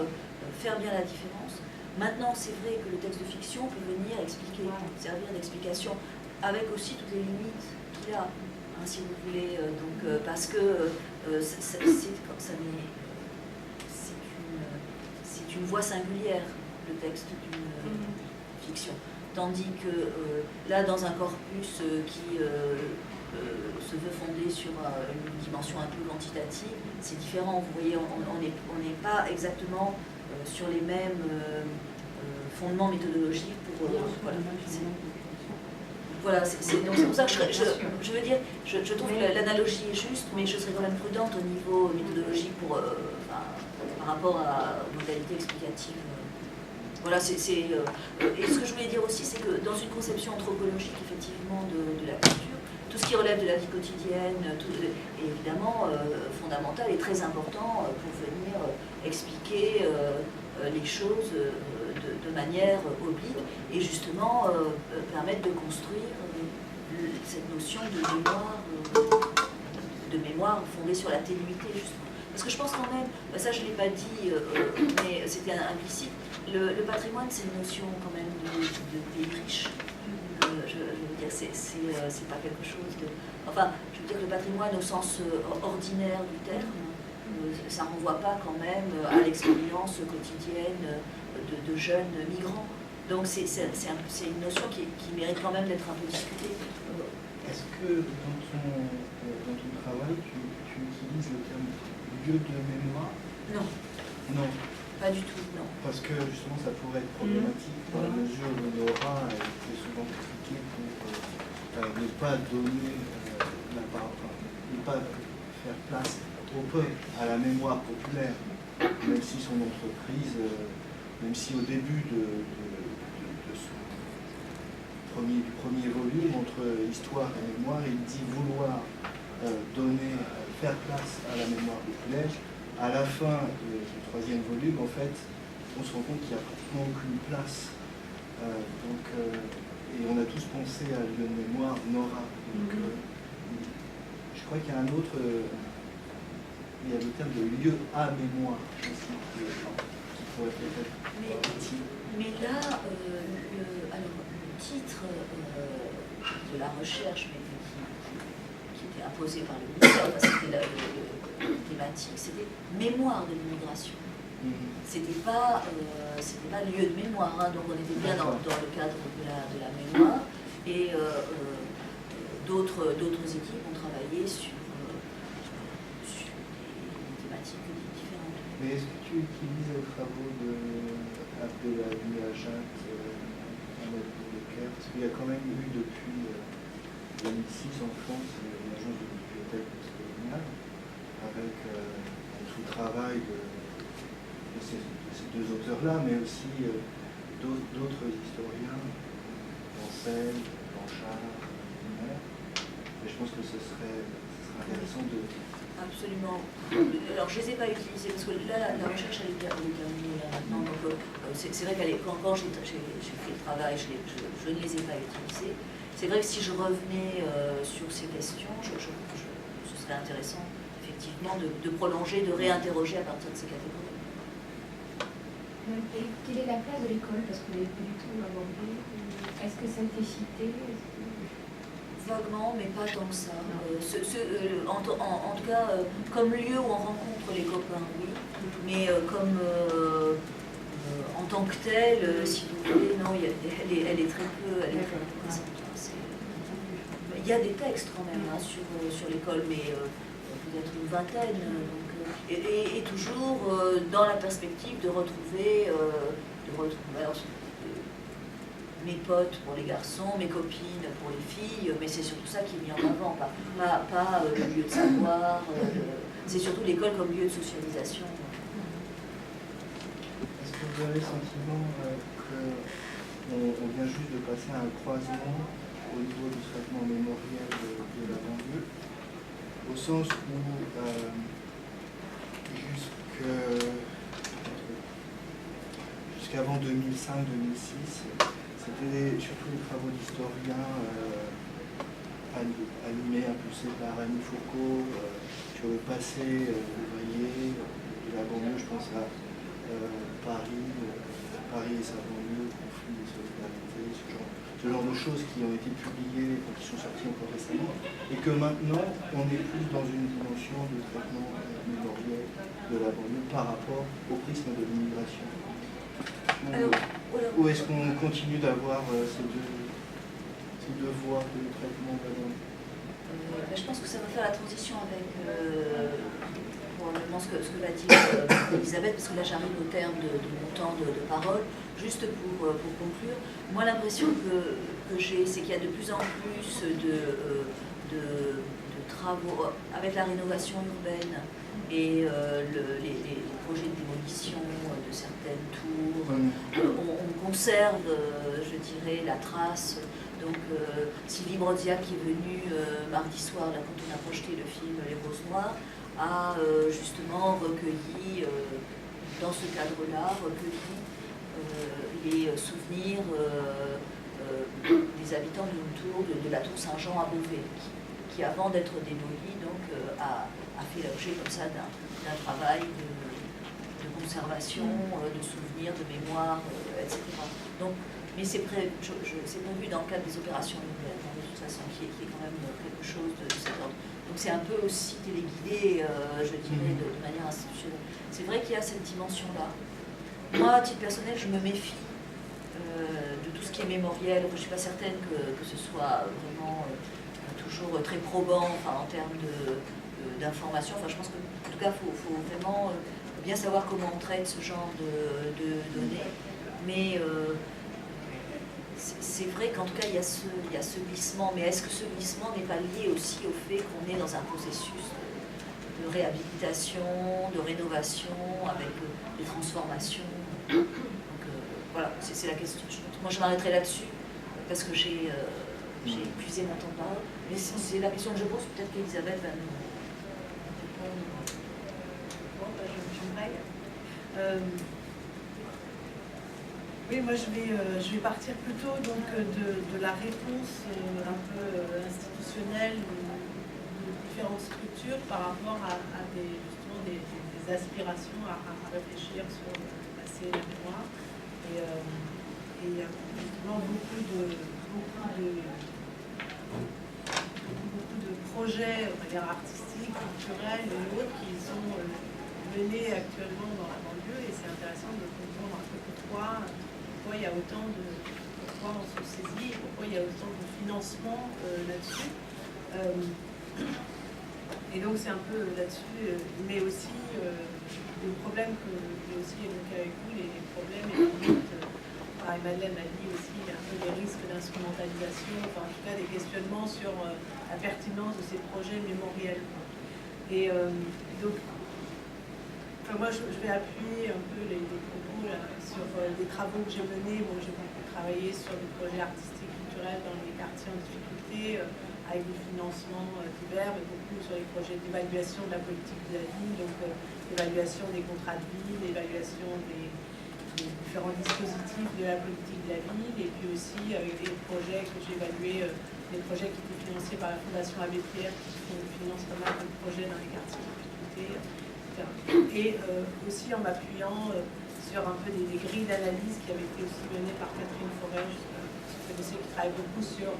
faire bien la différence. Maintenant, c'est vrai que le texte de fiction peut venir expliquer, servir d'explication, avec aussi toutes les limites qu'il a, hein, si vous voulez. Parce que c'est une voie singulière, le texte d'une fiction. Tandis que là, dans un corpus qui se veut fonder sur une dimension un peu quantitative, c'est différent. Vous voyez, on n'est pas exactement sur les mêmes fondements méthodologiques pour... Voilà, donc c'est pour ça que je veux dire, je trouve que l'analogie est juste, mais je serais quand même prudente au niveau méthodologique par rapport aux modalités explicatives. Voilà, et ce que je voulais dire aussi, c'est que dans une conception anthropologique, effectivement, de la culture, tout ce qui relève de la vie quotidienne est évidemment fondamental et très important pour venir expliquer les choses de manière oblique et justement permettre de construire cette notion de mémoire fondée sur la ténuité, justement. Parce que je pense quand même, ça je ne l'ai pas dit, mais c'était implicite, le patrimoine c'est une notion quand même de pays riche. Je veux dire, c'est pas quelque chose de... Enfin, je veux dire que le patrimoine au sens ordinaire du terme, ça ne renvoie pas quand même à l'expérience quotidienne de jeunes migrants. Donc c'est une notion qui mérite quand même d'être un peu discutée. Est-ce que dans ton travail, tu utilises le terme lieu de mémoire? Non. Non. Pas du tout, non. Parce que justement ça pourrait être problématique dans la mesure où Nora a été souvent critiquée pour ne pas donner ne pas faire place au peuple, à la mémoire populaire, même si son entreprise, même si au début du premier volume, entre histoire et mémoire, il dit vouloir faire place à la mémoire populaire. À la fin du troisième volume, en fait, on se rend compte qu'il n'y a pratiquement aucune place. Et on a tous pensé à lieu de mémoire, Nora. Donc, je crois qu'il y a un autre... il y a le terme de lieu à mémoire aussi, qui pourrait peut-être... Mais là, le titre de la recherche, mais qui était imposé par le ministère, parce que c'était la thématique, c'était mémoire de l'immigration. C'était pas lieu de mémoire, hein, donc on était bien dans le cadre de la mémoire. Et d'autres équipes ont travaillé sur des thématiques différentes. Mais est-ce que tu utilises les travaux d'Abdelhadi Ajat, parce qu'il y a quand même eu depuis 2006 en France une agence de bibliothèque postcoloniale avec tout le travail de ces deux auteurs-là, mais aussi d'autres historiens, Ansel, Blanchard, Lumière. Et je pense que ce serait intéressant de... Absolument. Alors, je ne les ai pas utilisés parce que là, la recherche, elle est terminée maintenant. Donc, c'est vrai quand j'ai fait le travail, je ne les ai pas utilisés. C'est vrai que si je revenais sur ces questions, ce serait intéressant, effectivement, de prolonger, de réinterroger à partir de ces catégories. Et quelle est la place de l'école? Parce que vous n'avez pas du tout abordé. Est-ce que ça a été cité? Vaguement, mais pas tant que ça. En tout cas, comme lieu où on rencontre les copains, oui. Mais comme en tant que telle, si vous voulez, non, elle est très peu présente. Il y a des textes quand même hein, sur l'école, mais peut-être une vingtaine. Et toujours dans la perspective de retrouver alors, mes potes pour les garçons, mes copines pour les filles, mais c'est surtout ça qui est mis en avant, pas le lieu de savoir, c'est surtout l'école comme lieu de socialisation. Est-ce que vous avez le sentiment qu'on vient juste de passer à un croisement au niveau du traitement mémoriel de la banlieue, au sens où jusqu'avant 2005-2006, c'était surtout les travaux d'historiens animés, impulsés par Annie Foucault, sur le passé ouvrier de la banlieue, je pense à Paris, Paris et sa banlieue, conflit et solidarité, ce genre de choses qui ont été publiées, qui sont sorties encore récemment, et que maintenant on est plus dans une dimension de traitement mémoriel de la banlieue par rapport au prisme de l'immigration. Ou est-ce qu'on continue d'avoir ces deux voies de traitement de la banlieue? Je pense que ça va faire la transition avec probablement ce que va dire Elisabeth, parce que là j'arrive au terme de mon temps de parole. Juste pour conclure, moi l'impression que j'ai, c'est qu'il y a de plus en plus de travaux avec la rénovation urbaine et les projets de démolition de certaines tours. On conserve, je dirais, la trace. Donc Sylvie Brodziak, qui est venue mardi soir, là, quand on a projeté le film Les Roses Noires, a justement recueilli, dans ce cadre-là, les souvenirs des habitants d'une tour, de la tour Saint-Jean à Beauvais, qui avant d'être démolie, donc, a fait l'objet comme ça d'un travail de conservation, de souvenirs, de mémoire, etc. Donc, mais c'est prévu dans le cadre des opérations urbaines, de toute façon, qui est quand même quelque chose de cet ordre. Donc c'est un peu aussi téléguidé, je dirais, de manière institutionnelle. C'est vrai qu'il y a cette dimension-là. Moi, à titre personnel, je me méfie de tout ce qui est mémoriel. Je ne suis pas certaine que ce soit vraiment toujours très probant, enfin, en termes d'information. Enfin, je pense qu'en tout cas, il faut vraiment bien savoir comment on traite ce genre de données. Mais c'est vrai qu'en tout cas, il y a ce glissement. Mais est-ce que ce glissement n'est pas lié aussi au fait qu'on est dans un processus de réhabilitation, de rénovation, avec des transformations? Donc voilà, c'est la question. Moi, je m'arrêterai là-dessus, parce que j'ai épuisé mon temps de parole. Mais c'est la question que je pose. Peut-être qu'Elisabeth va nous répondre. Bon, j'embraye. Oui, moi je vais partir plutôt donc de la réponse un peu institutionnelle de différentes structures par rapport à justement des aspirations à réfléchir sur le passé et la mémoire. Et justement beaucoup de projets, on va dire, artistiques, culturels et autres qui sont menés actuellement dans la banlieue, et c'est intéressant de comprendre un peu pourquoi il y a autant pourquoi on se saisit, pourquoi il y a autant de financement là-dessus. Et donc c'est un peu là-dessus, mais aussi le problème que j'ai aussi évoqué avec vous, les problèmes et Marie-Madeleine m'a dit aussi un peu des risques d'instrumentalisation, enfin en tout cas des questionnements sur la pertinence de ces projets mémoriels. Et donc moi, je vais appuyer un peu les propos là, sur des travaux que j'ai menés. Bon, j'ai beaucoup travaillé sur des projets artistiques culturels dans les quartiers en difficulté, avec des financements divers, mais beaucoup sur les projets d'évaluation de la politique de la ville, donc l'évaluation des contrats de ville, l'évaluation des différents dispositifs de la politique de la ville, et puis aussi avec des projets que j'ai évalués, des projets qui étaient financés par la Fondation Abbé Pierre, qui finance pas mal de projets dans les quartiers en difficulté. Et aussi en m'appuyant sur un peu des grilles d'analyse qui avaient été aussi menées par Catherine Forêt, qui travaille beaucoup sur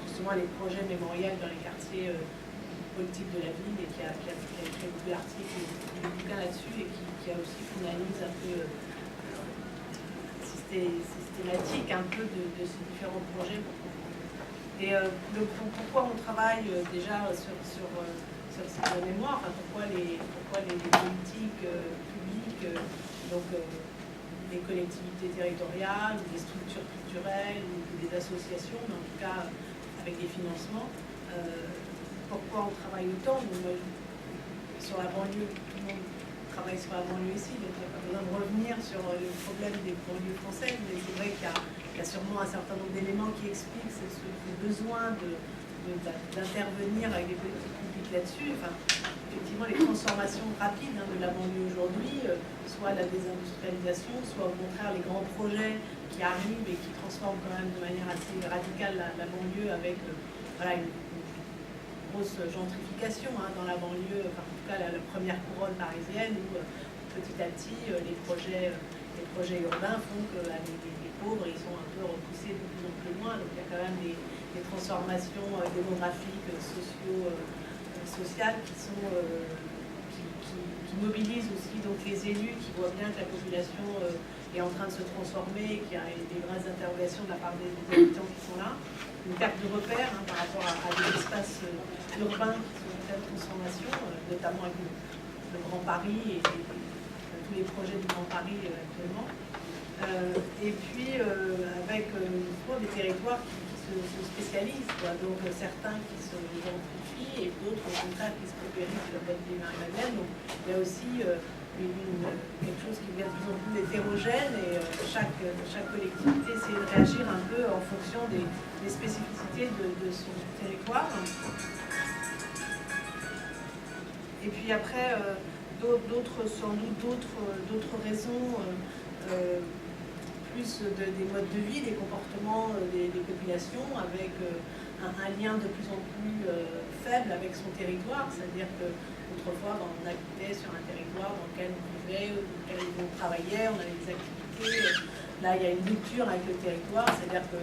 justement les projets mémoriels dans les quartiers politiques de la ville, et qui a écrit beaucoup d'articles et des bouquins là-dessus, et qui a aussi fait une analyse un peu systématique un peu de ces différents projets. Et donc pourquoi on travaille déjà sur la mémoire, enfin, pourquoi les politiques publiques, donc les collectivités territoriales, ou les structures culturelles, ou des associations, mais en tout cas avec des financements, pourquoi on travaille autant? Sur la banlieue, tout le monde travaille sur la banlieue ici, donc il n'y a pas besoin de revenir sur le problème des banlieues françaises, mais c'est vrai qu'il y a sûrement un certain nombre d'éléments qui expliquent ce besoin d'intervenir avec des politiques publiques là-dessus. Enfin, effectivement, les transformations rapides de la banlieue aujourd'hui, soit la désindustrialisation, soit au contraire les grands projets qui arrivent et qui transforment quand même de manière assez radicale la banlieue, avec voilà, une grosse gentrification dans la banlieue, enfin, en tout cas la première couronne parisienne, où petit à petit les projets les projets urbains font que les pauvres, ils sont un peu repoussés de plus en plus loin. Donc il y a quand même des transformations démographiques, sociales qui mobilisent aussi donc les élus qui voient bien que la population est en train de se transformer, qu'il y a des vraies interrogations de la part des habitants qui sont là. Une perte de repère par rapport à des espaces urbains qui sont en pleine transformation, notamment avec le Grand Paris et tous les projets du Grand Paris actuellement. Et puis avec des territoires qui se spécialisent, quoi. Donc certains qui se gentrifient et d'autres au contraire qui se paupérisent, comme l'a dit Marie-Madeleine. Donc il y a aussi quelque chose qui devient de plus en plus hétérogène et chaque collectivité essaie de réagir un peu en fonction des spécificités de son territoire. Et puis après, sans doute d'autres raisons, plus des modes de vie, des comportements des populations, avec un lien de plus en plus faible avec son territoire, c'est-à-dire qu'autrefois on habitait sur un territoire dans lequel on vivait, dans lequel on travaillait, on avait des activités. Là, il y a une rupture avec le territoire, c'est-à-dire que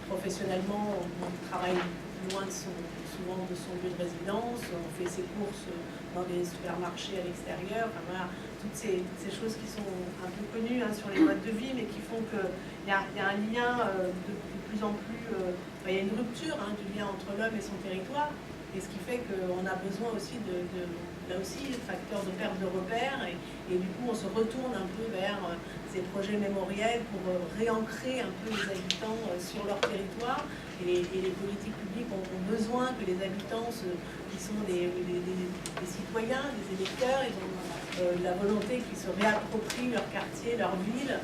professionnellement, on travaille loin souvent de son lieu de résidence, on fait ses courses dans des supermarchés à l'extérieur, enfin, voilà, toutes ces choses qui sont un peu connues sur les modes de vie, mais qui font qu'il y a un lien de plus en plus, il y a une rupture du lien entre l'homme et son territoire, et ce qui fait qu'on a besoin aussi là aussi, le facteur de perte de repères, et du coup on se retourne un peu vers ces projets mémoriels pour réancrer un peu les habitants sur leur territoire, et les politiques publiques ont besoin que les habitants, qui sont des citoyens, des électeurs, ils ont la volonté qu'ils se réapproprient leur quartier, leur ville,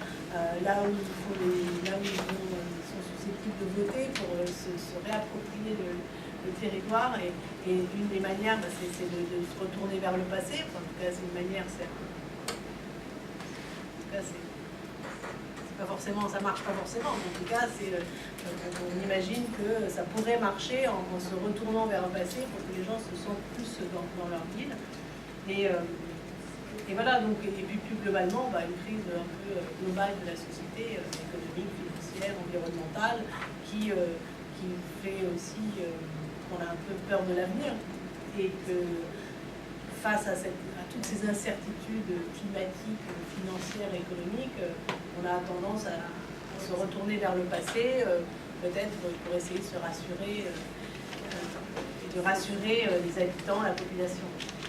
là où ils sont susceptibles de voter pour se réapproprier le territoire, et une des manières, c'est de se retourner vers le passé. Enfin, en tout cas, c'est une manière, pas forcément, ça marche pas forcément, mais en tout cas, on imagine que ça pourrait marcher en se retournant vers le passé pour que les gens se sentent plus dans leur ville. Et voilà, donc, et puis plus globalement, une crise un peu globale de la société, économique, financière, environnementale, qui fait aussi qu'on a un peu peur de l'avenir, et que face à toutes ces incertitudes climatiques, financières et économiques, on a tendance à se retourner vers le passé, peut-être pour essayer de se rassurer et de rassurer les habitants, la population.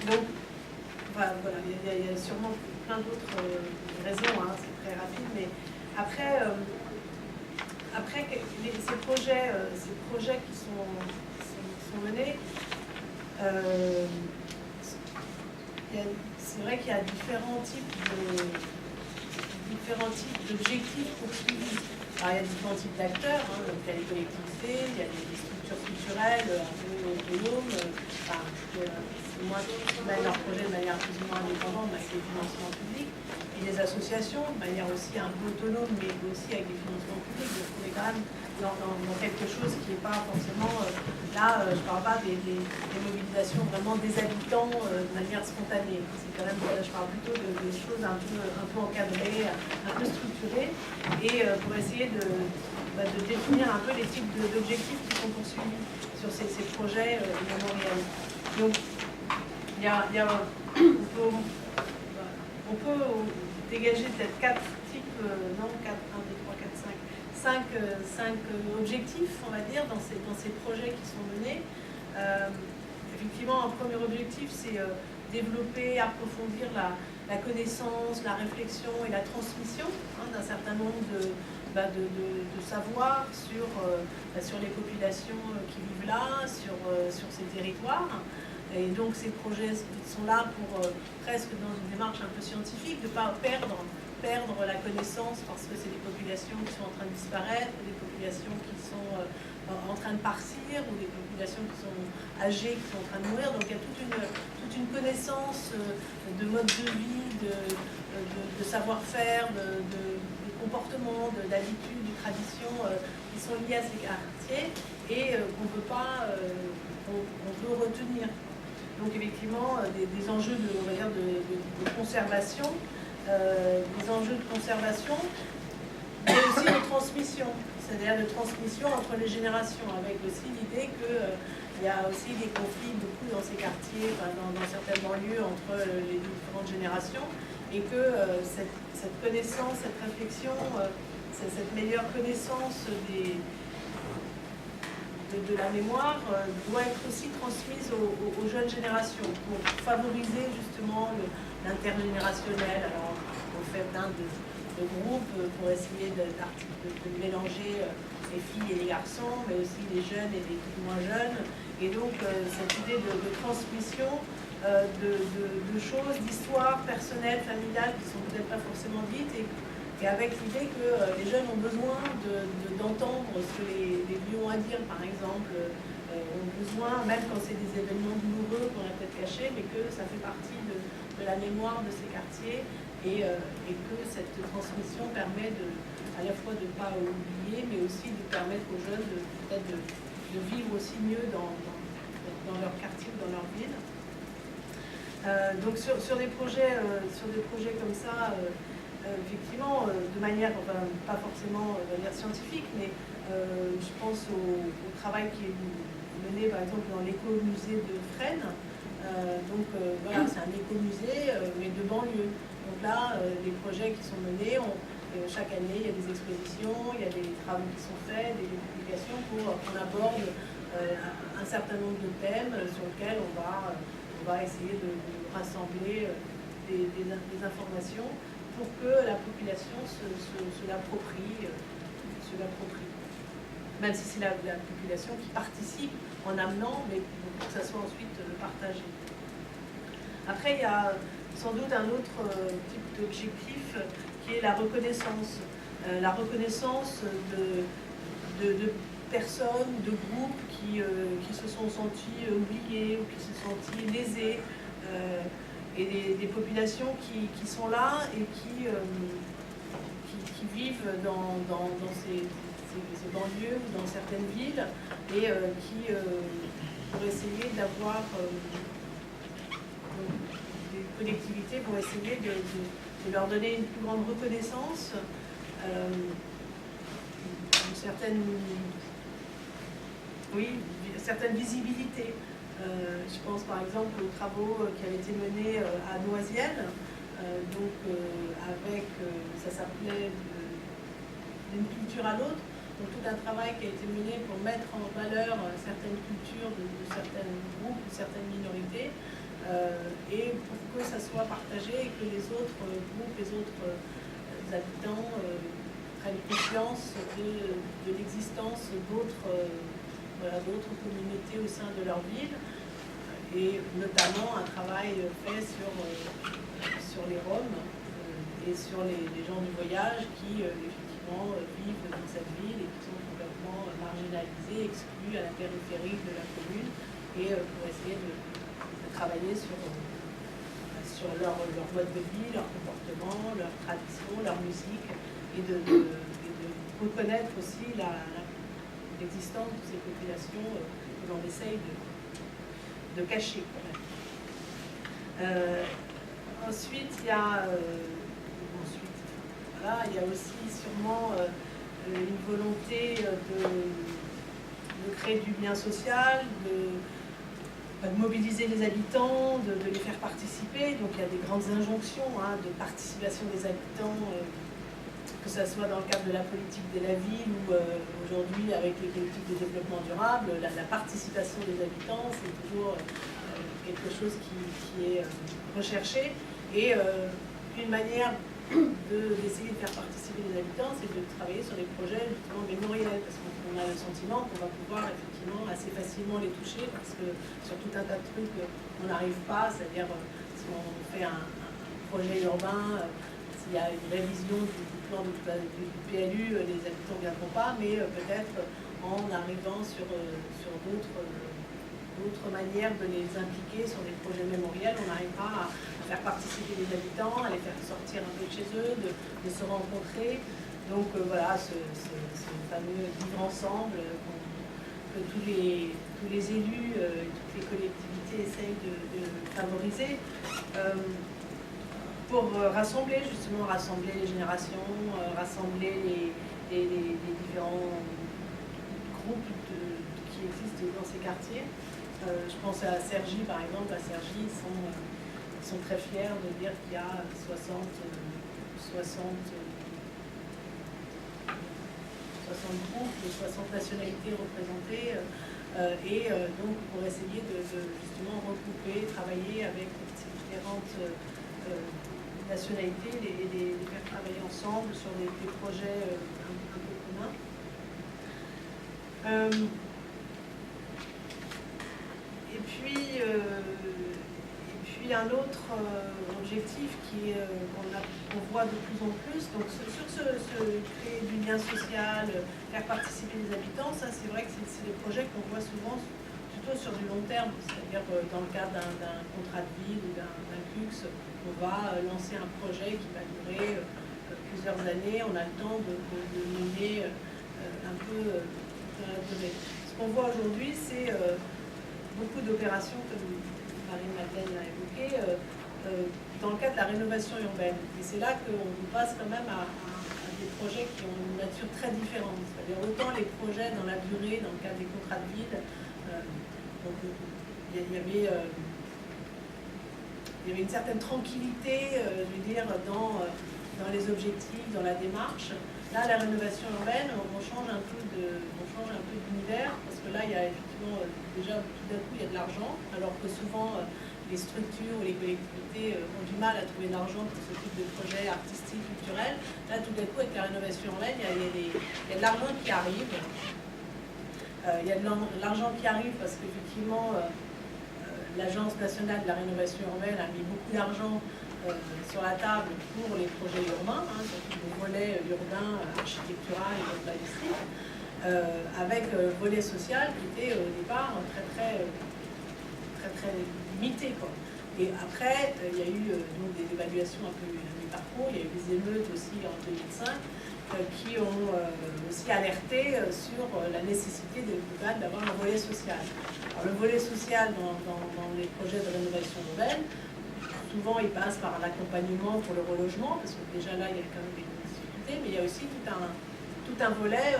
Donc, voilà, il y a sûrement plein d'autres raisons, c'est très rapide, mais après ces projets qui sont menés, c'est vrai qu'il y a différents types d'objectifs poursuivis. Alors, il y a différents types d'acteurs, donc il y a les collectivités, il y a des structures culturelles un peu autonomes, moins qui mènent leur projet de manière plus ou moins indépendante avec des financements publics, et des associations de manière aussi un peu autonome, mais aussi avec des financements publics. Donc on est quand même dans quelque chose qui n'est pas forcément là, je ne parle pas des mobilisations vraiment des habitants de manière spontanée. C'est quand même, je parle plutôt de choses un peu encadrées, un peu structurées, et pour essayer de définir un peu les types d'objectifs qui sont poursuivis sur ces projets mémoriels. Donc, on peut dégager peut-être 4 types, cinq objectifs, on va dire, dans ces projets qui sont menés. Effectivement, un premier objectif, c'est développer, approfondir la connaissance, la réflexion et la transmission d'un certain nombre de savoirs sur les populations qui vivent là, sur ces territoires. Et donc ces projets sont là pour presque dans une démarche un peu scientifique, de ne pas perdre la connaissance, parce que c'est des populations qui sont en train de disparaître, des populations qui sont en train de partir, ou des populations qui sont âgées, qui sont en train de mourir. Donc il y a toute une connaissance de mode de vie, de savoir-faire, de comportement, d'habitudes, de traditions qui sont liées à ces quartiers et qu'on peut pas, on peut retenir. Donc effectivement, des enjeux de conservation des enjeux de conservation, mais aussi de transmission, c'est-à-dire de transmission entre les générations, avec aussi l'idée qu'il y a aussi des conflits beaucoup dans ces quartiers, enfin, dans certaines banlieues entre les différentes générations, et que cette connaissance, cette réflexion, cette meilleure connaissance de la mémoire doit être aussi transmise aux jeunes générations pour favoriser justement l'intergénérationnel. Alors, on fait plein de groupes pour essayer de mélanger les filles et les garçons, mais aussi les jeunes et les moins jeunes. Et donc, cette idée de transmission de choses, d'histoires personnelles, familiales, qui ne sont peut-être pas forcément dites, et avec l'idée que les jeunes ont besoin d'entendre ce que les vieux ont à dire, par exemple, ont besoin, même quand c'est des événements douloureux qu'on a peut-être cachés, mais que ça fait partie de la mémoire de ces quartiers, et que cette transmission permet à la fois de ne pas oublier, mais aussi de permettre aux jeunes peut-être de vivre aussi mieux dans leur quartier ou dans leur ville. Donc sur des projets comme ça, effectivement, de manière, enfin, pas forcément de manière scientifique, mais je pense au travail qui est mené par exemple dans l'écomusée de Fresnes. Donc voilà, c'est un écomusée, mais de banlieue. Donc là, les projets qui sont menés, chaque année, il y a des expositions, il y a des travaux qui sont faits, des publications pour qu'on aborde un certain nombre de thèmes sur lesquels on va essayer de rassembler des informations pour que la population se l'approprie. Même si c'est la population qui participe en amenant, mais pour que ça soit ensuite partagé. Après, il y a sans doute un autre type d'objectif qui est la reconnaissance. La reconnaissance de personnes, de groupes qui se sont sentis oubliés ou qui se sont sentis lésés, et des populations qui sont là et qui vivent dans ces banlieues ou dans certaines villes, et pour essayer d'avoir des collectivités pour essayer de leur donner une plus grande reconnaissance, certaine visibilité. Je pense par exemple aux travaux qui avaient été menés à Noisiel, ça s'appelait d'une culture à l'autre, donc tout un travail qui a été mené pour mettre en valeur certaines cultures de certains groupes ou certaines minorités, et pour que ça soit partagé et que les autres groupes, les autres habitants prennent conscience de l'existence d'autres communautés au sein de leur ville, et notamment un travail fait sur les Roms et sur les gens du voyage qui effectivement vivent dans cette ville et qui sont complètement marginalisés, exclus à la périphérie de la commune, et pour essayer de travailler sur leur mode de vie, leur comportement, leur tradition, leur musique, et de reconnaître aussi l'existence de ces populations que l'on essaye de cacher. Ensuite, il y a aussi sûrement une volonté de créer du lien social, de mobiliser les habitants, de les faire participer. Donc il y a des grandes injonctions de participation des habitants, que ce soit dans le cadre de la politique de la ville ou aujourd'hui avec les politiques de développement durable. La participation des habitants, c'est toujours quelque chose qui est recherché. Et une manière d'essayer de faire participer les habitants, c'est de travailler sur des projets justement mémoriels, parce qu'on a le sentiment qu'on va pouvoir effectivement assez facilement les toucher, parce que sur tout un tas de trucs, on n'arrive pas, c'est-à-dire si on fait un projet urbain, s'il y a une révision du plan du PLU, les habitants ne viendront pas, mais peut-être en arrivant sur d'autres manières de les impliquer sur des projets mémoriels, on arrivera à faire participer les habitants, à les faire sortir un peu de chez eux, de se rencontrer. Donc voilà, ce fameux vivre ensemble que tous les élus et toutes les collectivités essayent de favoriser. pour rassembler les générations, rassembler les différents groupes qui existent dans ces quartiers. Je pense à Cergy par exemple. À Cergy, ils sont très fiers de dire qu'il y a 60 groupes, 60 nationalités représentées, et donc pour essayer de justement regrouper, travailler avec ces différentes nationalités, les faire travailler ensemble sur des projets un peu communs. Et puis un autre objectif qu'on voit de plus en plus, donc sur créer du lien social, faire participer les habitants, ça c'est vrai que c'est des projets qu'on voit souvent plutôt sur du long terme, c'est-à-dire dans le cadre d'un contrat de ville ou d'un CUX, on va lancer un projet qui va durer plusieurs années, on a le temps de mener un peu dans la durée. Ce qu'on voit aujourd'hui, c'est beaucoup d'opérations, comme Marie-Madeleine l'a évoqué, dans le cadre de la rénovation urbaine. Et c'est là qu'on passe quand même à des projets qui ont une nature très différente. C'est-à-dire autant les projets dans la durée, dans le cadre des contrats de ville, donc il y avait une certaine tranquillité, je veux dire, dans les objectifs, dans la démarche. Là, la rénovation urbaine, on change un peu d'univers, parce que là, il y a effectivement, déjà, tout d'un coup, il y a de l'argent, alors que souvent, les structures ou les collectivités ont du mal à trouver de l'argent pour ce type de projet artistique, culturel. Là, tout d'un coup, avec la rénovation urbaine, il y a de l'argent qui arrive. Il y a de l'argent qui arrive parce qu'effectivement, l'Agence nationale de la rénovation urbaine a mis beaucoup d'argent sur la table pour les projets urbains, surtout le volet urbain, architectural et urbanistique, avec volet social qui était au départ très limité, quoi. Et après, il y a eu donc des évaluations un peu mi-parcours, il y a eu des émeutes aussi en 2005 qui ont aussi alerté sur la nécessité d'avoir un volet social. Alors, le volet social dans les projets de rénovation urbaine, souvent, il passe par l'accompagnement pour le relogement, parce que déjà là, il y a quand même des difficultés, mais il y a aussi tout un volet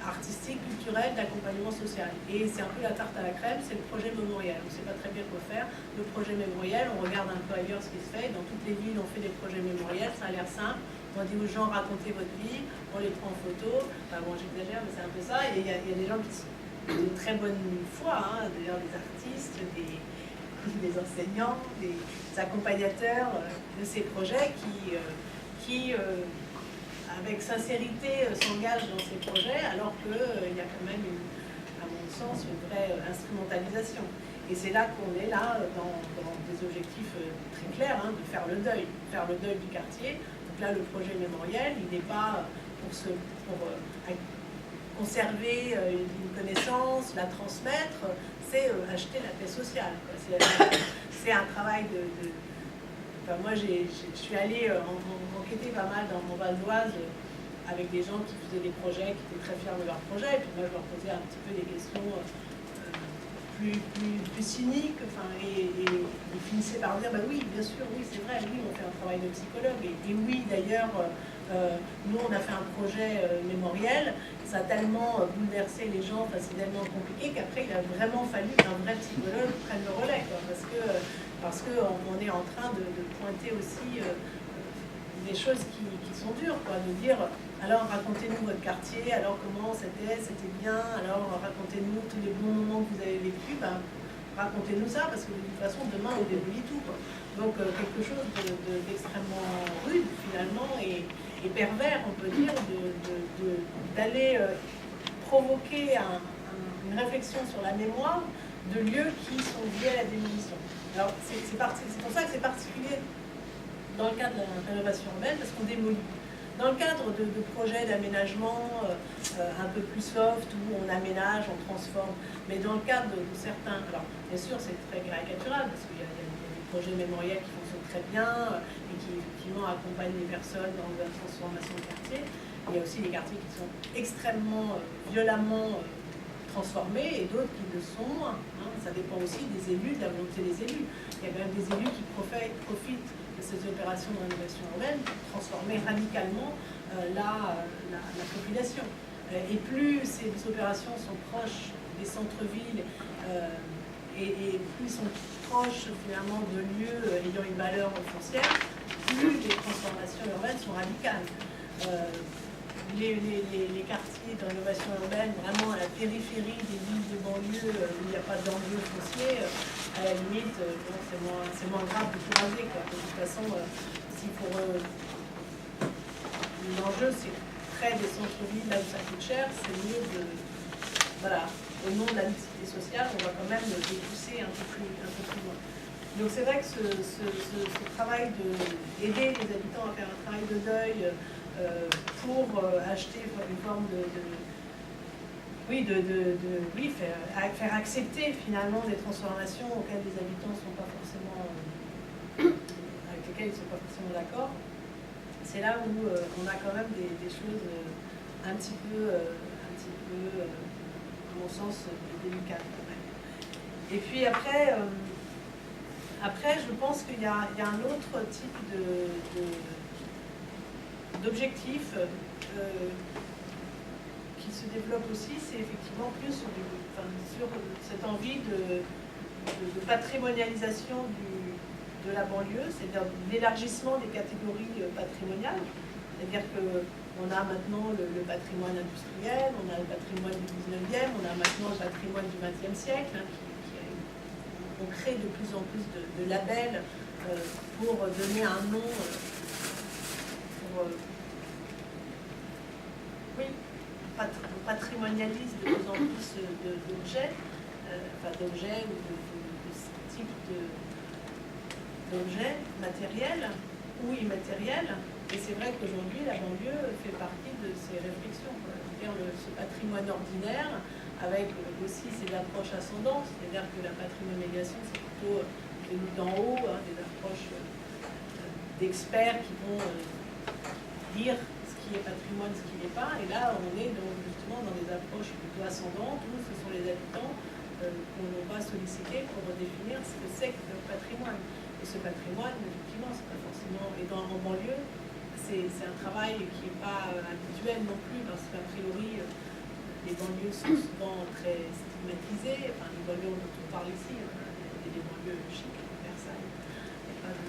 artistique, culturel, d'accompagnement social. Et c'est un peu la tarte à la crème, c'est le projet mémoriel. On ne sait pas très bien quoi faire. Le projet mémoriel, on regarde un peu ailleurs ce qui se fait. Dans toutes les villes, on fait des projets mémoriels, ça a l'air simple. On dit aux gens, racontez votre vie, on les prend en photo. Enfin bon, j'exagère, mais c'est un peu ça. Et il y a des gens qui sont de très bonne foi, d'ailleurs des artistes, des enseignants, des accompagnateurs de ces projets qui avec sincérité, s'engagent dans ces projets, alors qu'il y a quand même, à mon sens, une vraie instrumentalisation. Et c'est là qu'on est là dans des objectifs très clairs, de faire le deuil du quartier. Donc là, le projet mémoriel, il n'est pas pour conserver une connaissance, la transmettre, c'est acheter la paix sociale. C'est un travail Enfin, moi, je suis allée enquêter pas mal dans mon Val d'Oise avec des gens qui faisaient des projets, qui étaient très fiers de leurs projets. Et puis moi, je leur posais un petit peu des questions plus cyniques. Enfin, et ils finissaient par dire, bah oui, bien sûr, oui, c'est vrai, oui, on fait un travail de psychologue. Et oui, d'ailleurs, nous, on a fait un projet mémoriel. Ça a tellement bouleversé les gens, enfin, c'est tellement compliqué qu'après, il a vraiment fallu qu'un vrai psychologue prenne le relais, quoi, parce qu'on est en train de pointer aussi des choses qui sont dures, quoi, de dire, alors racontez-nous votre quartier, alors comment c'était bien, alors racontez-nous tous les bons moments que vous avez vécus, racontez-nous ça, parce que de toute façon, demain, on démolit tout, quoi. Donc quelque chose d'extrêmement rude, finalement, et pervers, on peut dire, d'aller provoquer une réflexion sur la mémoire de lieux qui sont liés à la démolition. Alors, c'est pour ça que c'est particulier dans le cadre de la rénovation urbaine, parce qu'on démolit. Dans le cadre de projets d'aménagement un peu plus soft, où on aménage, on transforme, mais dans le cadre de certains... Alors, bien sûr, c'est très caricatural, parce qu'il y a des projets mémoriels qui fonctionnent très bien et qui, effectivement, accompagnent les personnes dans la transformation de quartier. Il y a aussi des quartiers qui sont extrêmement violemment transformés et d'autres qui le sont moins. Hein. Ça dépend aussi des élus, de la volonté des élus. Il y a quand même des élus qui profitent de ces opérations de rénovation urbaine pour transformer radicalement la population. Et plus ces opérations sont proches des centres-villes et plus sont proches finalement de lieux ayant une valeur foncière, plus les transformations urbaines sont radicales. Les quartiers de rénovation urbaine, vraiment à la périphérie des villes de banlieue où il n'y a pas d'enjeu foncier, à la limite, bon, c'est moins grave de tout raser. Quoi. De toute façon, si pour l'enjeu, c'est près des centres-villes, là où ça coûte cher, c'est mieux de. Voilà, au nom de la mixité sociale, on va quand même les pousser un peu plus loin. Donc c'est vrai que ce travail d'aider les habitants à faire un travail de deuil pour acheter une forme faire accepter finalement des transformations auxquelles les habitants ne sont pas forcément avec lesquelles ils ne sont pas forcément d'accord. C'est là où on a quand même des choses un petit peu à mon sens délicates quand même. Et puis après je pense qu'il y a un autre type d'objectif qui se développe aussi, c'est effectivement plus sur cette envie de patrimonialisation de la banlieue, c'est-à-dire l'élargissement des catégories patrimoniales. C'est-à-dire qu'on a maintenant le patrimoine industriel, on a le patrimoine du 19e, on a maintenant le patrimoine du 20e siècle, hein, on crée de plus en plus de labels pour donner un nom on patrimonialise de plus en plus d'objets, d'objets ou de type d'objets matériels ou immatériels. Et c'est vrai qu'aujourd'hui, la banlieue fait partie de ces réflexions. Ce patrimoine ordinaire, avec aussi ces approches ascendantes, c'est-à-dire que la patrimonialisation, c'est plutôt venu d'en haut, hein, des approches d'experts qui vont dire ce qui est patrimoine, ce qui n'est pas. Et là, on est justement dans des approches plutôt ascendantes, où ce sont les habitants qu'on va solliciter pour définir ce que c'est que le patrimoine. Et ce patrimoine, effectivement, c'est pas forcément... Et en banlieue, c'est un travail qui n'est pas habituel non plus, parce qu'a priori, les banlieues sont souvent très stigmatisées. Enfin, les banlieues dont on parle ici, il y a des banlieues chic, Versailles. Il n'y a pas de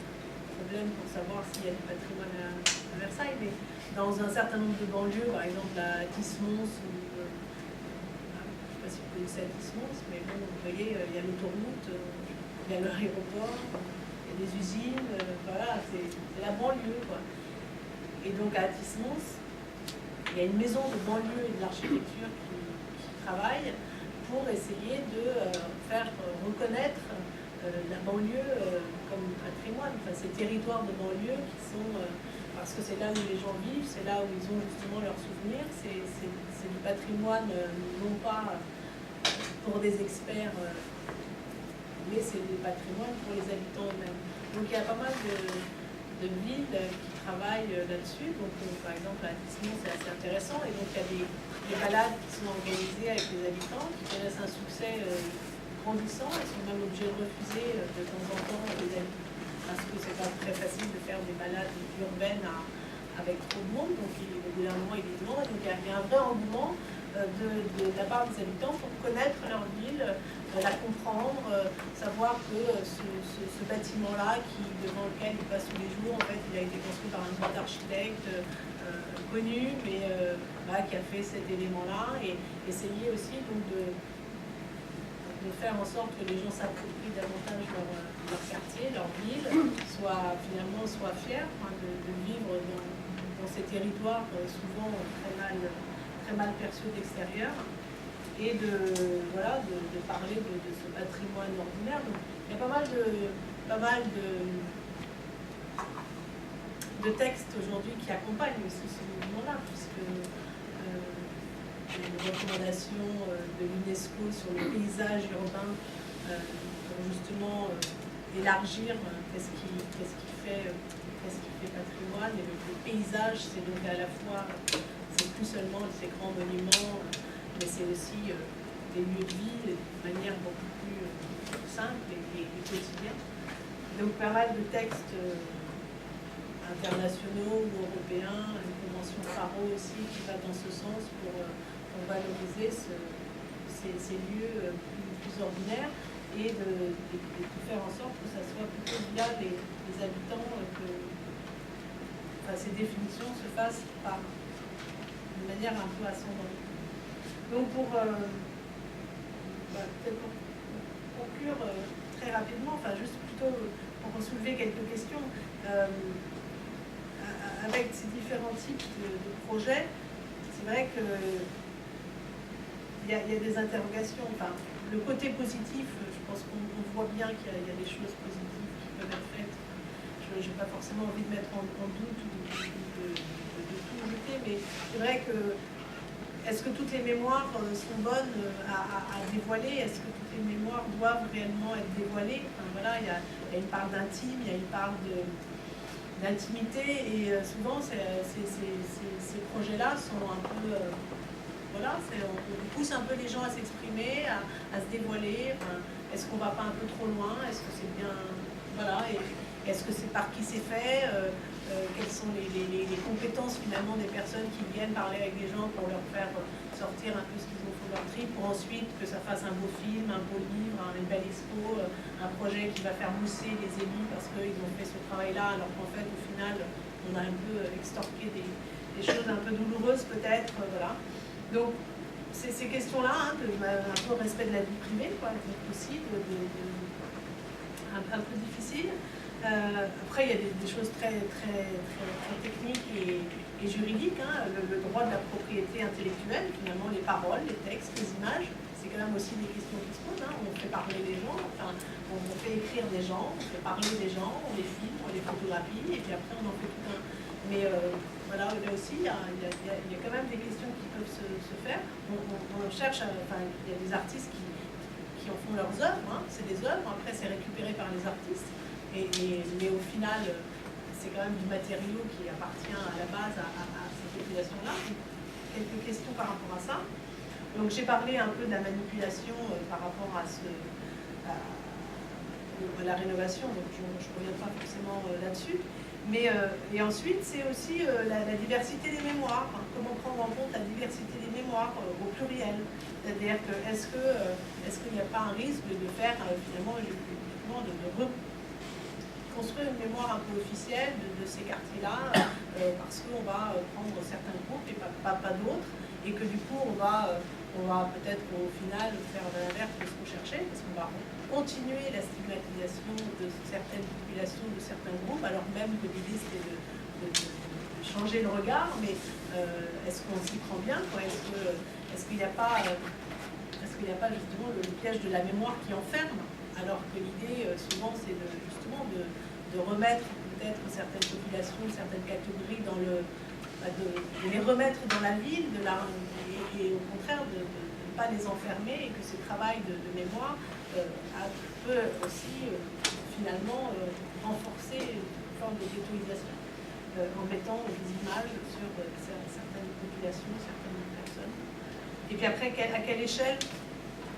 problème pour savoir s'il y a du patrimoine à Versailles, mais dans un certain nombre de banlieues, par exemple à Tismons, je ne sais pas si vous connaissez à Tismons, mais bon, vous voyez, il y a l'autoroute, il y a l'aéroport, il y a des usines, voilà, c'est la banlieue, quoi. Et donc à Tismons, il y a une maison de banlieue et de l'architecture qui travaille pour essayer de faire reconnaître la banlieue comme patrimoine, enfin, ces territoires de banlieue qui sont, parce que c'est là où les gens vivent, c'est là où ils ont justement leurs souvenirs, c'est du patrimoine non pas pour des experts, mais c'est du patrimoine pour les habitants eux-mêmes. Donc il y a pas mal de villes qui travaillent là-dessus. Donc, par exemple, à Tismons, c'est assez intéressant. Et donc, il y a des balades qui sont organisées avec les habitants, qui connaissent un succès grandissant. Ils sont même obligés de refuser de temps en temps les habitants, parce que c'est pas très facile de faire des balades urbaines avec trop de monde. Donc, le gouvernement, évidemment. Donc, il y a un vrai engouement de la part des habitants pour connaître leur ville, la comprendre, savoir que ce bâtiment-là, devant lequel ils passent tous les jours, en fait, il a été construit par un grand architecte connu, mais qui a fait cet élément-là, et essayer aussi donc, de faire en sorte que les gens s'approprient davantage leur quartier, leur ville, soient fiers de vivre dans ces territoires souvent très mal perçus d'extérieur, et de parler de ce patrimoine ordinaire. Donc, il y a pas mal de textes aujourd'hui qui accompagnent aussi ce mouvement-là, puisque les recommandations de l'UNESCO sur le paysage urbain pour justement élargir qu'est-ce qui fait patrimoine. Et le paysage, c'est donc à la fois, c'est plus seulement ces grands monuments, mais c'est aussi des lieux de vie de manière beaucoup plus simple et quotidienne. Donc pas mal de textes internationaux ou européens, une convention Faro aussi qui va dans ce sens pour valoriser ces lieux plus ordinaires et de faire en sorte que ça soit plutôt via les habitants que ces définitions se fassent par une manière un peu ascendante. Donc pour peut-être pour conclure très rapidement, juste plutôt pour soulever quelques questions, avec ces différents types de projets, c'est vrai que il y a des interrogations. Le côté positif, je pense qu'on voit bien qu'il y a des choses positives qui peuvent être faites. Je n'ai pas forcément envie de mettre en doute ou de tout jeter, mais c'est vrai que est-ce que toutes les mémoires sont bonnes à dévoiler? Est-ce que toutes les mémoires doivent réellement être dévoilées? Voilà, il y a une part d'intime, il y a une part d'intimité, et souvent ces projets-là sont un peu... on pousse un peu les gens à s'exprimer, à se dévoiler. Est-ce qu'on ne va pas un peu trop loin? Est-ce que c'est bien... Voilà, et est-ce que c'est par qui c'est fait? Quelles sont les compétences finalement des personnes qui viennent parler avec des gens pour leur faire sortir un peu ce qu'ils ont fait leur trip, pour ensuite que ça fasse un beau film, un beau livre, une belle expo, un projet qui va faire mousser les élus parce qu'ils ont fait ce travail-là, alors qu'en fait au final on a un peu extorqué des choses un peu douloureuses peut-être, voilà. Donc ces questions-là, un peu respect de la vie privée, aussi, un peu difficile. Après, il y a des choses très techniques et juridiques. Le droit de la propriété intellectuelle, finalement, les paroles, les textes, les images, c'est quand même aussi des questions qui se posent. On fait parler les gens, on fait écrire des gens, on fait parler des gens, on les filme, on les photographie, et puis après on en fait tout un... Mais voilà, là aussi, il y a quand même des questions qui peuvent se faire. On cherche, il y a des artistes qui en font leurs œuvres, c'est des œuvres, après c'est récupéré par les artistes. Mais au final, c'est quand même du matériau qui appartient à la base à cette population-là. Quelques questions par rapport à ça. Donc j'ai parlé un peu de la manipulation par rapport à la rénovation, donc je ne reviens pas forcément là-dessus. Mais, et ensuite, c'est aussi la diversité des mémoires. Comment prendre en compte la diversité des mémoires au pluriel. C'est-à-dire que est-ce qu'il n'y a pas un risque de faire finalement de construire une mémoire un peu officielle de ces quartiers-là, parce qu'on va prendre certains groupes et pas d'autres, et que du coup on va peut-être au final faire l'inverse de ce qu'on cherchait, parce qu'on va continuer la stigmatisation de certaines populations, de certains groupes, alors même que l'idée c'était de changer le regard, mais est-ce qu'on s'y prend bien, quoi? Est-ce qu'il n'y a pas justement le piège de la mémoire qui enferme, alors que l'idée souvent c'est justement de remettre peut-être certaines populations, certaines catégories de les remettre dans la ville, et au contraire de ne pas les enfermer, et que ce travail de mémoire peut aussi finalement renforcer une forme de ghettoisation en mettant des images sur certaines populations, certaines personnes. Et puis après, à quelle échelle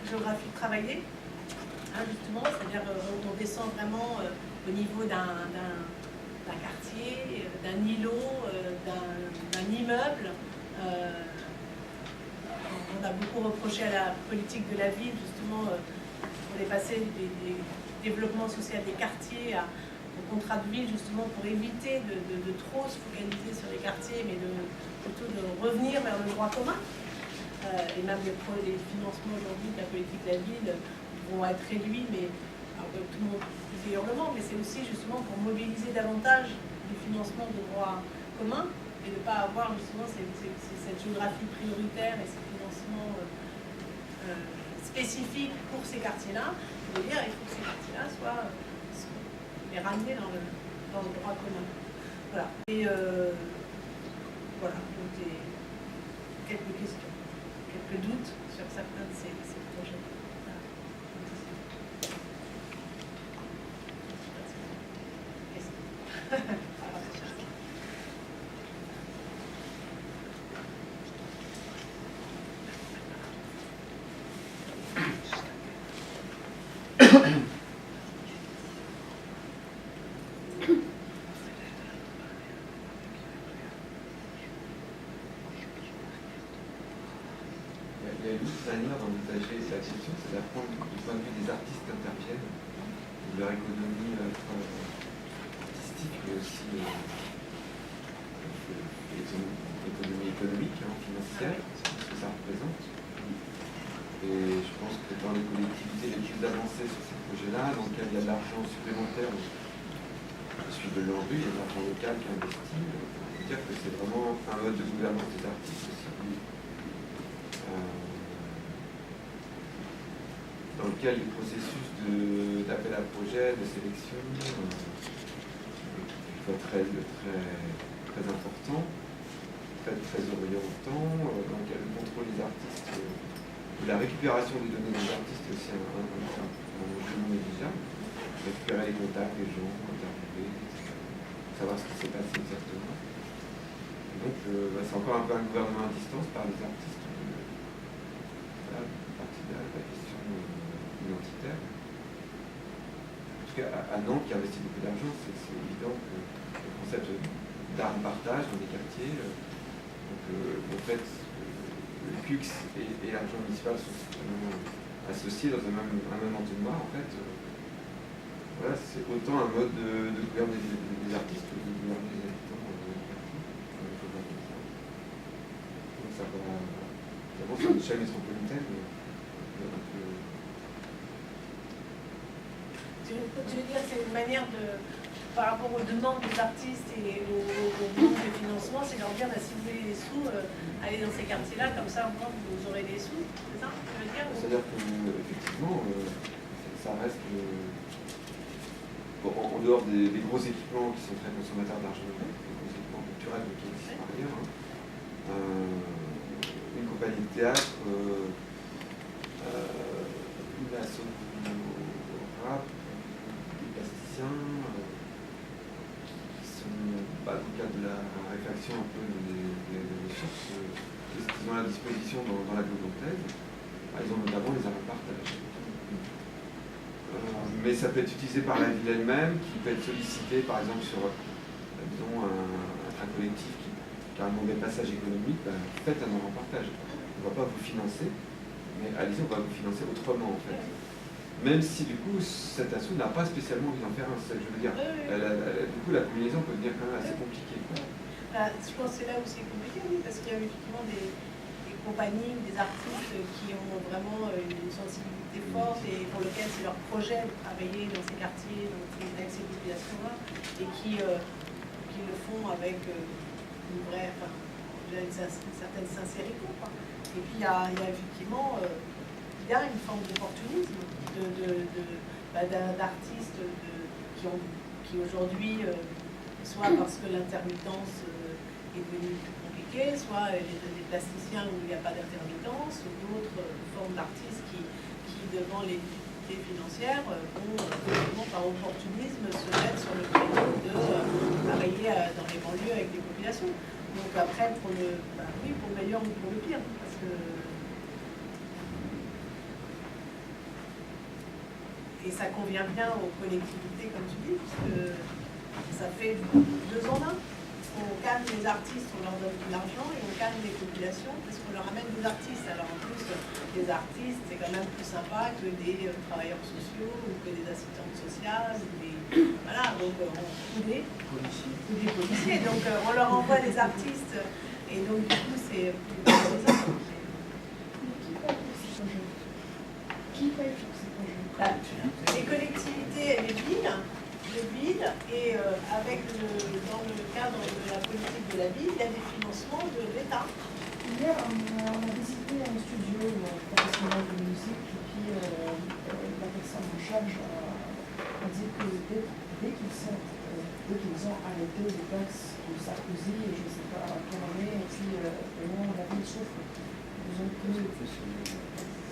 géographique travailler, justement, c'est-à-dire on descend vraiment au niveau d'un quartier, d'un îlot, d'un immeuble. On a beaucoup reproché à la politique de la ville, justement, pour les passer des développements sociaux des quartiers au contrat de ville, justement, pour éviter de trop se focaliser sur les quartiers, mais plutôt de revenir vers le droit commun. Et même les financements aujourd'hui de la politique de la ville vont être réduits, mais alors, tout le monde dit hurlement, mais c'est aussi justement pour mobiliser davantage les financements de droit commun et de ne pas avoir justement cette géographie prioritaire et ces financements spécifiques pour ces quartiers-là. Je veux dire, il faut que ces quartiers-là soient les ramener dans le droit commun. Voilà. Et voilà, donc quelques questions, quelques doutes sur certains de ces projets. Il y a une autre manière d'envisager la question, c'est d'apprendre du point de vue des artistes qui interviennent, de leur économie artistique, mais aussi économie économique, financière, c'est ce que ça représente. Et je pense que dans les collectivités les plus avancées sur ces projets-là, dans lesquels il y a de l'argent supplémentaire, je suis de l'ANRU, il y a de l'argent local qui est investi, on peut dire que c'est vraiment un mode de gouvernance des artistes aussi. Dans lequel les processus d'appel à projet, de sélection, très important, très orientant, dans lequel le contrôle des artistes, la récupération des données des artistes est aussi un enjeu non négligeable. Récupérer les contacts des gens, interviewer, savoir ce qui s'est passé exactement. Et donc c'est encore un peu un gouvernement à distance par les artistes. Voilà, une partie de la question identitaire. Parce qu'à Nantes, qui investit beaucoup d'argent, c'est évident que le concept d'art en partage dans des quartiers, en fait, le CUX et l'argent municipal sont associés dans un même entonnoir, en fait. Voilà, c'est autant un mode de gouverner des artistes que de gouverner les habitants. Donc ça va d'abord sur une échelle métropolitaine. Je veux dire, c'est une manière de, par rapport aux demandes des artistes et au manque de financement, c'est leur dire, si vous voulez des sous, allez dans ces quartiers-là, comme ça, au moins, vous aurez des sous. C'est ça que tu veux dire? C'est-à-dire qu'effectivement, ça reste... en dehors des gros équipements qui sont très consommateurs d'argent, des gros équipements culturels qui existent par ailleurs, une compagnie de théâtre, une asso rap, des plasticiens, qui sont, dans le cadre de la réflexion un peu des ressources, qu'est-ce qu'ils ont à disposition dans la Globe-Nantaise. Ils ont notamment les arts de partage. Mais ça peut être utilisé par la ville elle-même, qui peut être sollicité par exemple sur disons, un collectif qui a un mauvais passage économique, faites un art en partage. On ne va pas vous financer, mais allez-y, on va vous financer autrement en fait. Même si du coup cet asso n'a pas spécialement envie d'en faire un, c'est ce que je veux dire. Du coup la combinaison peut devenir quand même assez compliquée. Je pense que c'est là où c'est compliqué, oui, parce qu'il y a effectivement des compagnies, des artistes qui ont vraiment une sensibilité forte et pour lequel c'est leur projet de travailler dans ces quartiers, avec ces populations-là, et qui le font avec une vraie, une certaine sincérité. Quoi. Et puis il y a effectivement il y a une forme d'opportunisme d'artistes qui aujourd'hui, soit parce que l'intermittence est devenue compliquée, soit les plasticiens où il n'y a pas d'intermittence, ou d'autres formes d'artistes qui, devant les difficultés financières, vont par opportunisme se mettre sur le créneau de travailler dans les banlieues avec des populations. Donc après, pour le meilleur ou pour le pire, parce que... Et ça convient bien aux collectivités, comme tu dis, parce que ça fait 2 en 1. On calme les artistes, on leur donne de l'argent, et on calme les populations parce qu'on leur amène des artistes. Alors en plus, les artistes, c'est quand même plus sympa que des travailleurs sociaux, ou que des assistantes sociales, ou des... Voilà, donc ou des policiers. Donc on leur envoie des artistes, et donc du coup, c'est plus valorisant. Qui paye pour ces projets? Les collectivités et les villes, et dans le cadre de la politique de la ville, il y a des financements de l'État. Hier, on a visité un studio professionnel de musique et puis la personne en charge a dit que dès qu'ils ont arrêté les taxes de Sarkozy, et je ne sais pas à quelle année, et puis vraiment la ville souffre. Ils ont plus...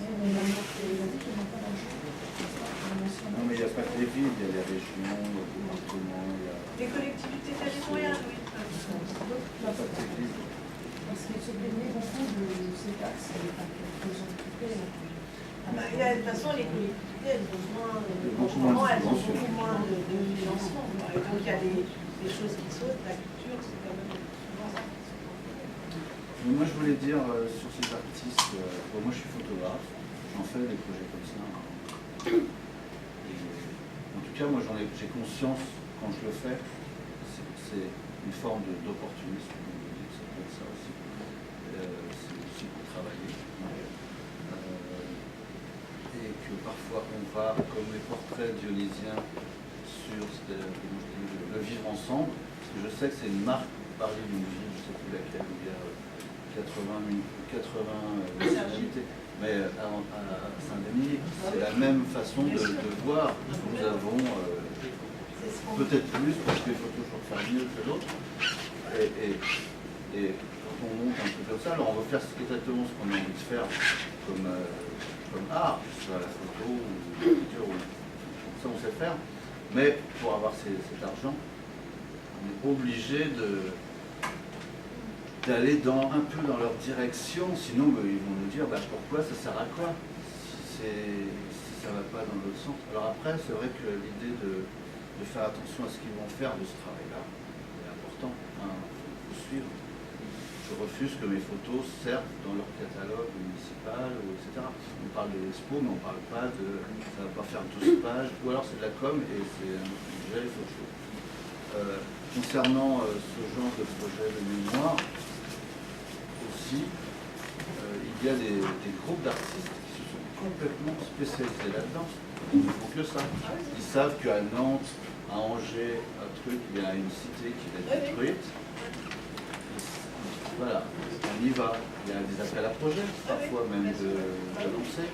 Il a dit qu'ils n'ont pas d'argent. Non, mais il n'y a pas que les villes, il y a les régions, il y a les départements, il y a... Les collectivités territoriales, oui. Parce qu'ils se plaignaient beaucoup de ces taxes qu'ils ont coupées. De toute façon, les collectivités, elles ont besoin, elles ont beaucoup moins de financement. Par exemple, donc il y a des choses qui sautent, la culture, c'est quand même souvent ça. Moi, je voulais dire sur ces artistes, moi je suis photographe, j'en fais des projets comme ça. Et, en tout cas, moi j'ai conscience, quand je le fais, c'est une forme d'opportunisme, ça peut être ça aussi. C'est aussi pour travailler. Et que parfois on va, comme les portraits dionysiens, sur le vivre ensemble, parce que je sais que c'est une marque, parler d'une ville, je ne sais plus laquelle, où il y a 80 nationalités, mais à Saint-Denis, c'est la même façon de voir. Nous avons peut-être plus, parce qu'il faut toujours faire mieux que l'autre, et quand on monte un peu comme ça, alors on va faire exactement ce qu'on a envie de faire comme art, que ce soit la photo ou la peinture, ça on sait faire, mais pour avoir cet argent, on est obligé d'aller un peu dans leur direction, sinon ils vont nous dire pourquoi, ça sert à quoi si ça ne va pas dans l'autre sens. Alors après, c'est vrai que l'idée de faire attention à ce qu'ils vont faire de ce travail-là est important, il faut suivre. Je refuse que mes photos servent dans leur catalogue municipal, etc. On parle de l'expo, mais on ne parle pas de... ça ne va pas faire 12 pages, ou alors c'est de la com et c'est un autre sujet, c'est autre chose. Concernant ce genre de projet de mémoire, aussi, il y a des groupes d'artistes qui se sont complètement spécialisés là-dedans. Ils ne font que ça. Ils savent qu'à Nantes, à Angers, il y a une cité qui va être détruite. Voilà, on y va. Il y a des appels à projets, parfois même de lancer.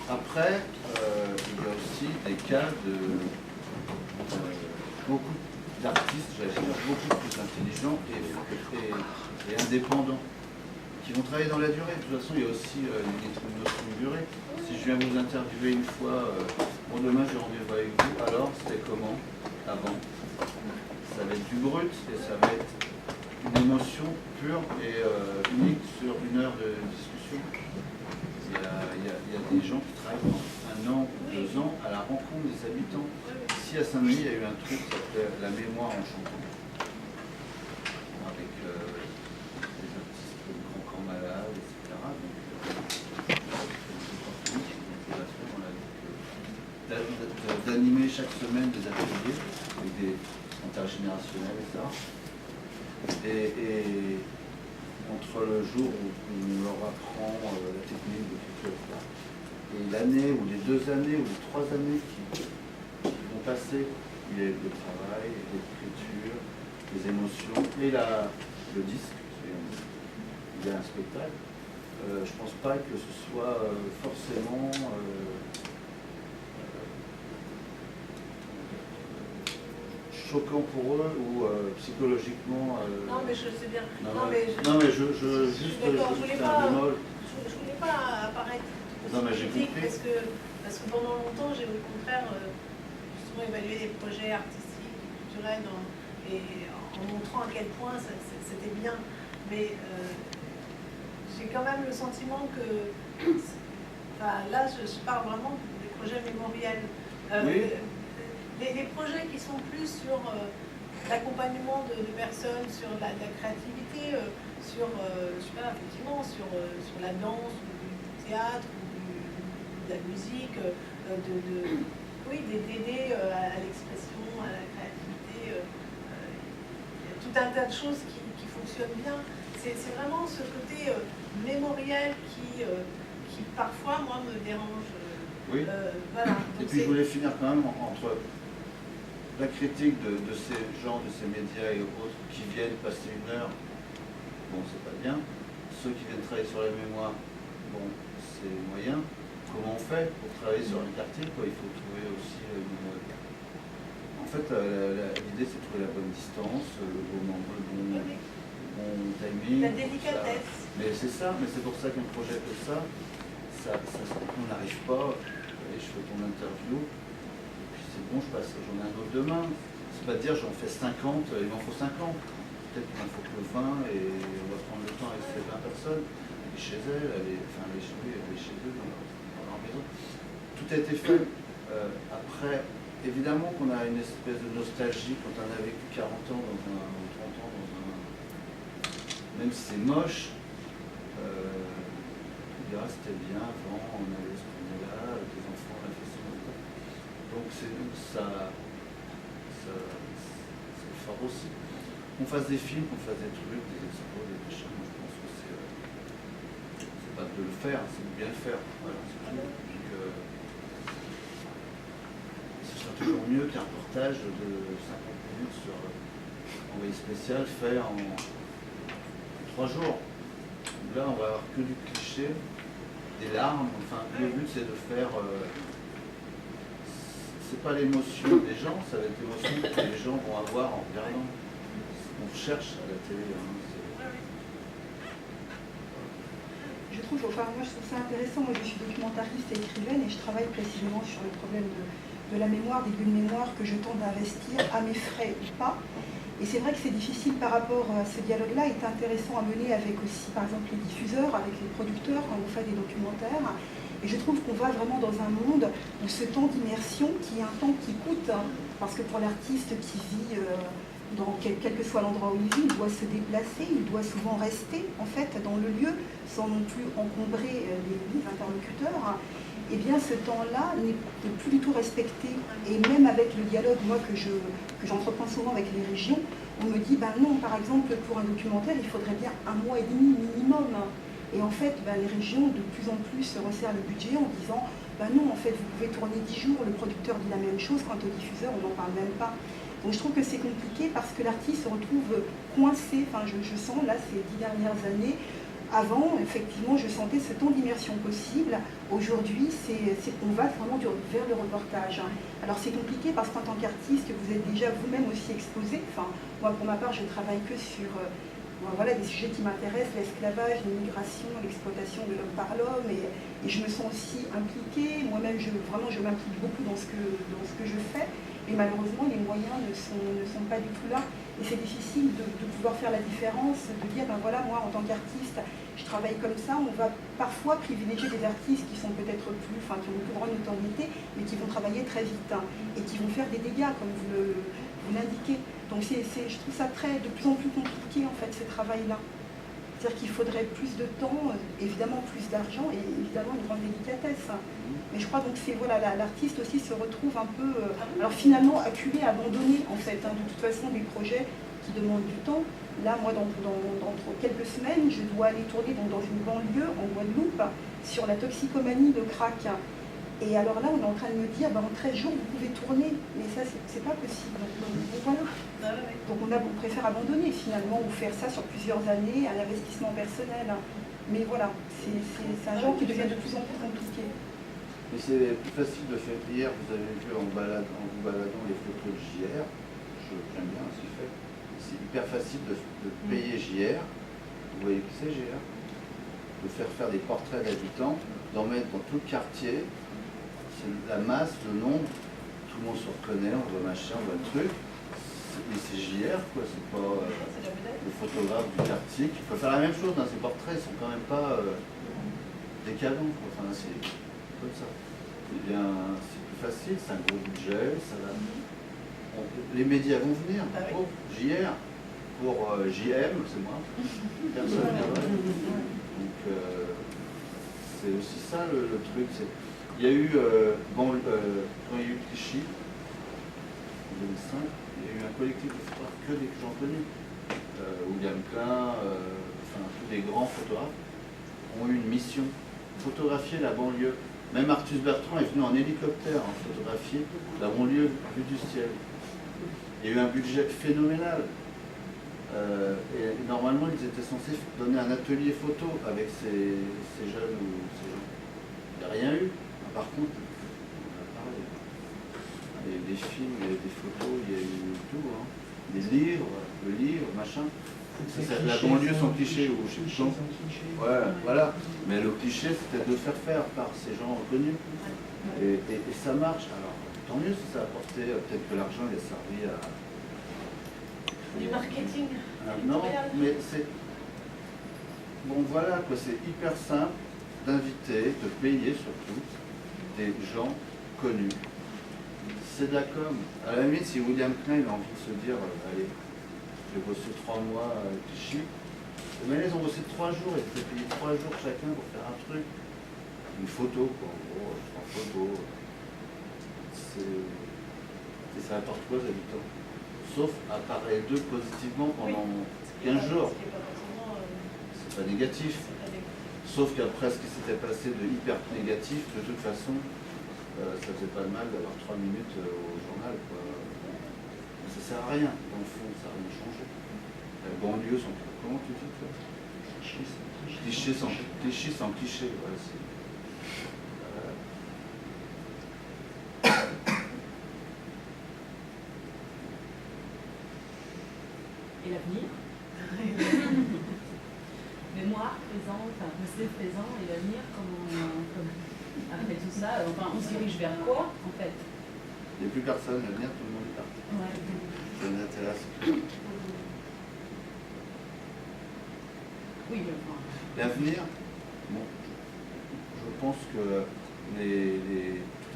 Après, il y a aussi des cas de beaucoup d'artistes, j'allais dire, beaucoup plus intelligents et indépendants, qui vont travailler dans la durée. De toute façon, il y a aussi une notion de durée. Si je viens vous interviewer une fois, demain j'ai rendez-vous avec vous, alors c'était comment avant? Ça va être du brut et ça va être une émotion pure et unique sur une heure de discussion. Il y a des gens qui travaillent pendant 1 an ou 2 ans à la rencontre des habitants. Ici à Saint-Denis, il y a eu un truc qui s'appelait La mémoire en chanson, avec des artistes de Grand Corps Malade, etc. Donc, d'animer chaque semaine des ateliers avec des intergénérationnels, etc. Et entre le jour où on leur apprend la technique de l'écriture, et l'année ou les 2 années ou les 3 années qui vont passer, il y a le travail, l'écriture, les émotions et le disque, il y a un spectacle. Je ne pense pas que ce soit forcément choquant pour eux ou psychologiquement. Non, mais je sais bien. Je juste d'accord, je voulais pas apparaître non, mais j'ai critique compris. parce que pendant longtemps, j'ai au contraire justement évalué des projets artistiques, culturels, et en montrant à quel point c'était bien. Mais j'ai quand même le sentiment que, là, je parle vraiment des projets mémoriels. Oui. Les projets qui sont plus sur l'accompagnement de personnes, sur la créativité, sur, je sais pas, effectivement, sur la danse, ou du théâtre, ou de la musique, d'aider à l'expression, à la créativité. Il y a tout un tas de choses qui fonctionnent bien. C'est vraiment ce côté mémoriel qui parfois, moi, me dérange. Oui. Voilà. Et puis je voulais finir quand même entre la critique de ces gens, de ces médias et autres qui viennent passer 1 heure, bon, c'est pas bien. Ceux qui viennent travailler sur la mémoire, bon, c'est moyen. Comment on fait pour travailler sur un quartier, quoi? Il faut trouver aussi en fait, l'idée, c'est de trouver la bonne distance, le bon timing. La délicatesse. Mais c'est ça, mais c'est pour ça qu'un projet comme ça, on n'arrive pas. Et je fais ton interview, et puis c'est bon, j'en ai un autre demain. C'est pas de dire j'en fais 50, il m'en faut 50. Peut-être qu'il m'en faut que 20 et on va prendre le temps avec ces 20 personnes. Elle est chez elle, elle est chez eux, dans leur maison. Tout a été fait après, évidemment qu'on a une espèce de nostalgie quand on a vécu 40 ans ou 30 ans dans un... Même si c'est moche, on dira c'était bien avant, on allait se promener là, avec les enfants, on a fait ça. Donc ça fort aussi. Qu'on fasse des films, qu'on fasse des trucs, des expos, des machins, moi je pense que c'est pas de le faire, c'est de bien le faire. Voilà, c'est tout. Et que ce sera toujours mieux qu'un reportage de 50 minutes sur envoyé spécial fait en 3 jours. Là on va avoir que du cliché, des larmes, enfin le but c'est de faire... c'est pas l'émotion des gens, ça va être l'émotion que les gens vont avoir en regardant. On cherche à la télé. Je trouve ça intéressant. Moi, je suis documentariste et écrivaine et je travaille précisément sur le problème de la mémoire, des lieux de mémoire que je tente d'investir à mes frais ou pas. Et c'est vrai que c'est difficile par rapport à ce dialogue-là, est intéressant à mener avec aussi, par exemple, les diffuseurs, avec les producteurs quand on fait des documentaires. Et je trouve qu'on va vraiment dans un monde où ce temps d'immersion, qui est un temps qui coûte, parce que pour l'artiste qui vit dans quel que soit l'endroit où il vit, il doit se déplacer, il doit souvent rester en fait dans le lieu sans non plus encombrer les interlocuteurs. Eh bien ce temps-là n'est plus du tout respecté. Et même avec le dialogue, moi, que j'entreprends souvent avec les régions, on me dit, ben non, par exemple, pour un documentaire, il faudrait bien 1 mois et demi minimum. Et en fait, les régions de plus en plus se resserrent le budget en disant, ben non, en fait, vous pouvez tourner 10 jours, le producteur dit la même chose, quant au diffuseur, on n'en parle même pas. Donc je trouve que c'est compliqué parce que l'artiste se retrouve coincé, enfin je sens là ces 10 dernières années, avant effectivement je sentais ce temps d'immersion possible, aujourd'hui on va vraiment vers le reportage. Alors c'est compliqué parce qu'en tant qu'artiste vous êtes déjà vous-même aussi exposé, enfin moi pour ma part je travaille que sur voilà, des sujets qui m'intéressent, l'esclavage, l'immigration, l'exploitation de l'homme par l'homme, et je me sens aussi impliquée, moi-même je m'implique beaucoup dans ce que je fais. Mais malheureusement, les moyens ne sont pas du tout là. Et c'est difficile de pouvoir faire la différence, de dire, ben voilà, moi, en tant qu'artiste, je travaille comme ça. On va parfois privilégier des artistes qui sont peut-être qui ont une plus grande notoriété, mais qui vont travailler très vite, et qui vont faire des dégâts, comme vous l'indiquez. Donc je trouve ça de plus en plus compliqué, en fait, ce travail-là. C'est-à-dire qu'il faudrait plus de temps, évidemment plus d'argent et évidemment une grande délicatesse. Mais je crois donc que l'artiste aussi se retrouve un peu, alors finalement acculé, abandonné en fait. De toute façon, des projets qui demandent du temps. Là, moi, dans quelques semaines, je dois aller tourner dans une banlieue en Guadeloupe sur la toxicomanie de crack. Et alors là, on est en train de me dire, en 13 jours, vous pouvez tourner. Mais ça, c'est pas possible. Donc voilà. Donc on préfère abandonner finalement, ou faire ça sur plusieurs années, un investissement personnel. Mais voilà, c'est un genre qui devient de plus en plus compliqué. Mais c'est plus facile de faire. Hier, vous avez vu en vous baladant les photos de JR, j'aime bien ce qu'il fait. C'est hyper facile de payer JR, vous voyez qui c'est JR, de faire des portraits d'habitants, d'en mettre dans tout le quartier. C'est la masse, le nombre, tout le monde se reconnaît, on voit machin, on voit le truc. Mais c'est JR, quoi, c'est pas le photographe du quartier qui peut faire la même chose. Ces portraits, ils sont quand même pas décadents, quoi. Enfin, c'est comme ça. Eh bien, c'est plus facile, c'est un gros budget, ça va. Les médias vont venir, pour JR, pour JM, c'est moi. Personne ne viendra. Donc, c'est aussi ça le truc. Il y a eu, quand il y a eu Clichy, en 2005, il y a eu un collectif de photographes que des gens connus. William Klein, tous les grands photographes ont eu une mission, photographier la banlieue. Même Artus Bertrand est venu en hélicoptère photographier la banlieue vue du ciel. Il y a eu un budget phénoménal. Et normalement, ils étaient censés donner un atelier photo avec ces jeunes ou ces gens. Il n'y a rien eu. Par contre, on a parlé. Il y a eu des films, il y a eu des photos, il y a eu tout. Des livres, le livre, machin. La banlieue sans cliché ou je sais pas. Ouais, voilà. Mais le cliché, c'était de faire par ces gens reconnus. Et ça marche. Alors, tant mieux si ça a apporté, peut-être que l'argent il a servi à... Du marketing. Non, mais c'est... Bon, voilà, quoi, c'est hyper simple d'inviter, de payer surtout, des gens connus. c'est de la com. À la limite, si William Klein a envie de se dire, allez, j'ai bossé 3 mois à Clichy, mais ils ont bossé 3 jours, ils étaient payés 3 jours chacun pour faire un truc. Une photo, quoi, en gros, je prends photo. Et ça apporte quoi aux habitants? Sauf à parler d'eux positivement pendant 15 jours. C'est pas négatif. Sauf qu'après ce qui s'était passé de hyper négatif, de toute façon, ça faisait pas de mal d'avoir 3 minutes au journal, quoi. Mais ça sert à rien, dans le fond, ça n'a rien changé. La banlieue sans... Comment tu dis, toi? Cliché sans cliché, ouais, c'est... Et l'avenir? Mémoire, présent, enfin passé, présent et l'avenir, après tout ça, enfin on se dirige vers quoi en fait? Il n'y a plus personne, l'avenir, tout le monde est parti. Ouais. Ça m'intéresse plus. Oui, mais enfin... L'avenir, bon, je pense que tout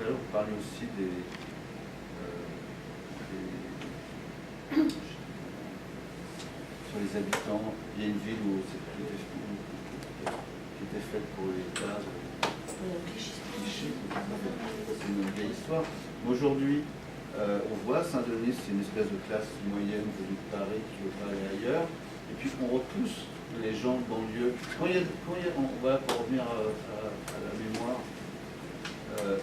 à l'heure vous parliez aussi sur les habitants. Il y a une ville où qui était faite pour les cadres. Clichy, c'est une vieille histoire. Aujourd'hui, on voit Saint-Denis, c'est une espèce de classe moyenne venue de Paris qui veut pas aller ailleurs. Et puis on repousse les gens de banlieue. Quand il y a, voilà, pour revenir à la mémoire,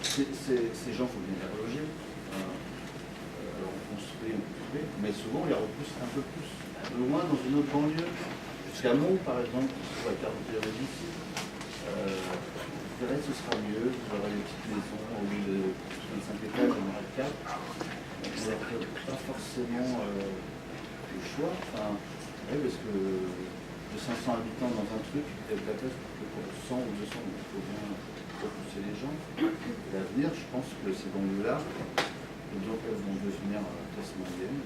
ces gens, il faut bien les reloger. Alors on construit, mais souvent on les repousse un peu plus loin dans une autre banlieue. Jusqu'à Meaux, par exemple, qui se trouve à 40 km d'ici. Vous verrez, ce sera mieux. Vous aurez des petites maisons au lieu de 25 étages, on aura 4. Vous n'aurez pas forcément le choix. Enfin, oui, parce que de 500 habitants dans un truc, il y a de la place pour 100 ou 200, donc il faut bien repousser les gens. L'avenir, je pense que ces banlieues-là, donc elles vont devenir classe moyenne.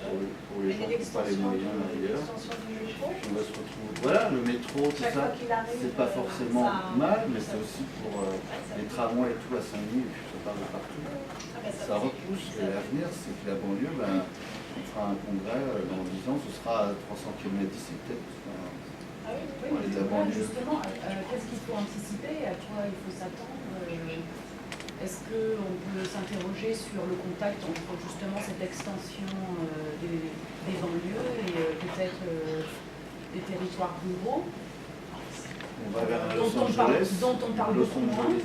Pour les gens qui n'ont pas les moyens ailleurs. On va se retrouver. Voilà, le métro, tout ça, c'est pas forcément mal, mais c'est aussi pour les tramways et tout à Saint-Denis, et puis ça part de partout. Ça repousse. Et l'avenir, c'est que la banlieue, on fera un congrès dans 10 ans, ce sera à 300 km d'ici, peut-être. Justement, qu'est-ce qu'il faut anticiper? À quoi il faut s'attendre? Est-ce qu'on peut s'interroger sur le contact entre justement cette extension des banlieues et peut-être des territoires ruraux? On va vers Los Angeles, dont on parle beaucoup moins. Des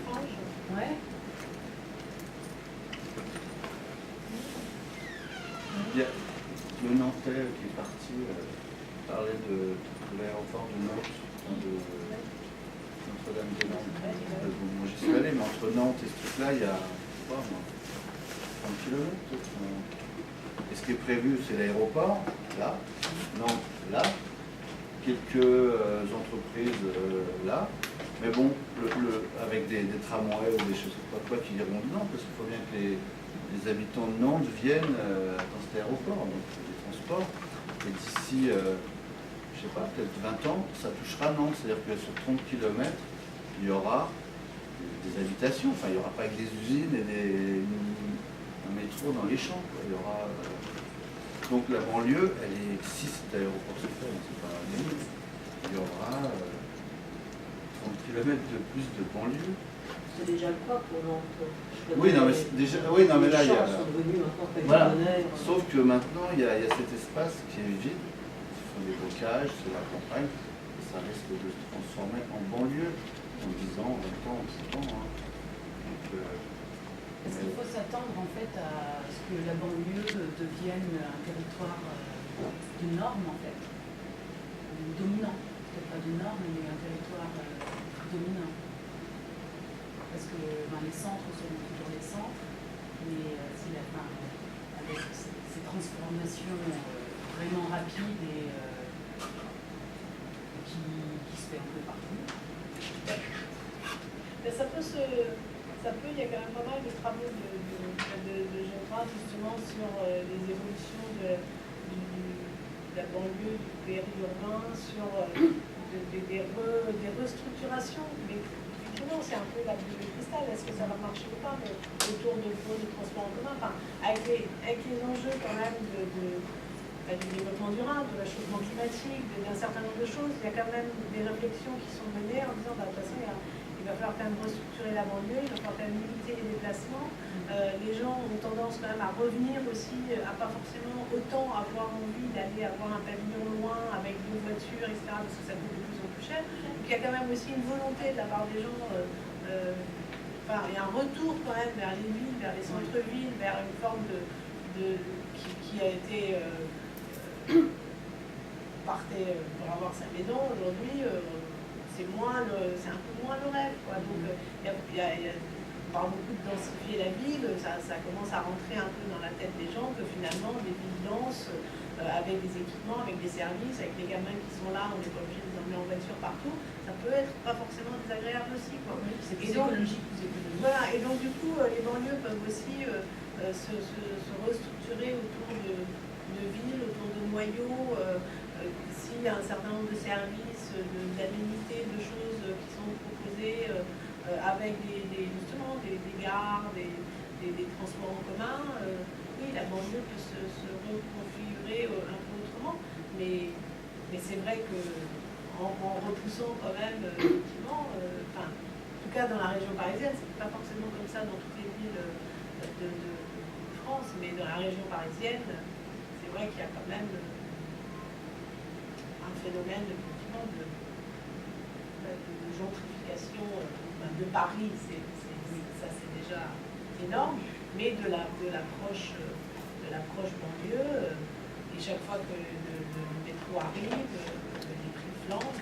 franges. Ouais. Il y a le Nantais qui est parti parler de l'aéroport de Nantes, de Notre-Dame-des-Landes. Moi j'y suis allé, mais entre Nantes et ce truc-là, il y a, je sais pas moi, 30 km. Et ce qui est prévu, c'est l'aéroport, là, Nantes, là, quelques entreprises, là. Mais bon, avec des tramways ou des choses pas quoi qui iront de Nantes, parce qu'il faut bien que les habitants de Nantes viennent dans cet aéroport, donc les transports. Et d'ici, je sais pas, peut-être 20 ans, ça touchera Nantes. C'est-à-dire que sur 30 km, il y aura des habitations. Enfin, il n'y aura pas que des usines et un métro dans les champs, quoi. Il y aura, donc la banlieue, elle est, si cet aéroport se fait, c'est pas un délire, il y aura 30 km de plus de banlieue. C'est déjà le cas pour Nantes. Oui, non, mais déjà, oui, non, mais là, il y a. Voilà. Voilà. Sauf que maintenant, il y a cet espace qui est vide. Ce sont des bocages, c'est la campagne. Et ça risque de se transformer en banlieue en 10 ans, 20 ans, 30 ans. Hein. Donc, est-ce qu'il faut s'attendre en fait à ce que la banlieue devienne un territoire de normes en fait, dominant, peut-être pas de normes, mais un territoire dominant? Parce que les centres seront toujours les centres, mais avec ces transformations vraiment rapides et qui se fait un peu partout. Mais il y a quand même pas mal de travaux de géographes justement sur les évolutions de la banlieue, du périurbain, sur des restructurations. Mais effectivement, c'est un peu la boule de cristal, est-ce que ça va marcher ou pas, mais autour de transport en commun, enfin, avec les enjeux quand même du développement durable, de l'achèvement climatique, d'un certain nombre de choses, il y a quand même des réflexions qui sont menées en disant, bah, de toute façon, il va falloir quand même restructurer la banlieue, il va falloir quand même limiter les déplacements. Les gens ont tendance quand même à revenir aussi, à pas forcément autant avoir envie d'aller avoir un pavillon loin avec deux voitures, etc., parce que ça coûte de plus en plus cher. Donc il y a quand même aussi une volonté de la part des gens, enfin, il y a un retour quand même vers les villes, vers les centres-villes, vers une forme qui a été partait pour avoir sa maison. Aujourd'hui, c'est un peu moins le rêve, quoi. Donc on parle beaucoup de densifier la ville, ça commence à rentrer un peu dans la tête des gens que finalement des villes denses, avec des équipements, avec des services, avec les gamins qui sont là, on n'est pas obligé de les emmener en voiture partout, ça peut être pas forcément désagréable aussi, quoi. Oui, c'est plus donc, écologique, plus économique. Voilà, et donc du coup, les banlieues peuvent aussi se restructurer autour de villes, autour de noyaux, s'il y a un certain nombre de services, d'aménités, de choses qui sont proposées avec justement des gares, des transports en commun, oui, la banlieue peut se reconfigurer un peu autrement, mais c'est vrai que en repoussant quand même, effectivement, en tout cas dans la région parisienne, c'est pas forcément comme ça dans toutes les villes de France, mais dans la région parisienne, c'est vrai qu'il y a quand même un phénomène effectivement de gentrification de Paris, ça c'est déjà énorme, mais de l'approche banlieue, et chaque fois que le métro arrive, les prix flambent,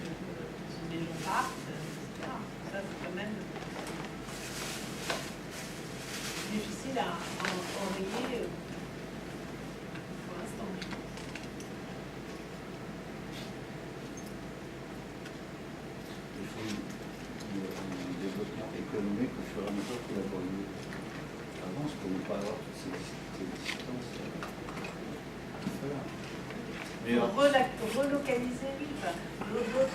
les gens partent, etc. Ça c'est quand même difficile à enrayer pour l'instant. Il faut un développement économique au fur et à mesure que la banlieue avance pour ne pas avoir toutes ces distances à faire. Mais Pour relocaliser, oui, d'autres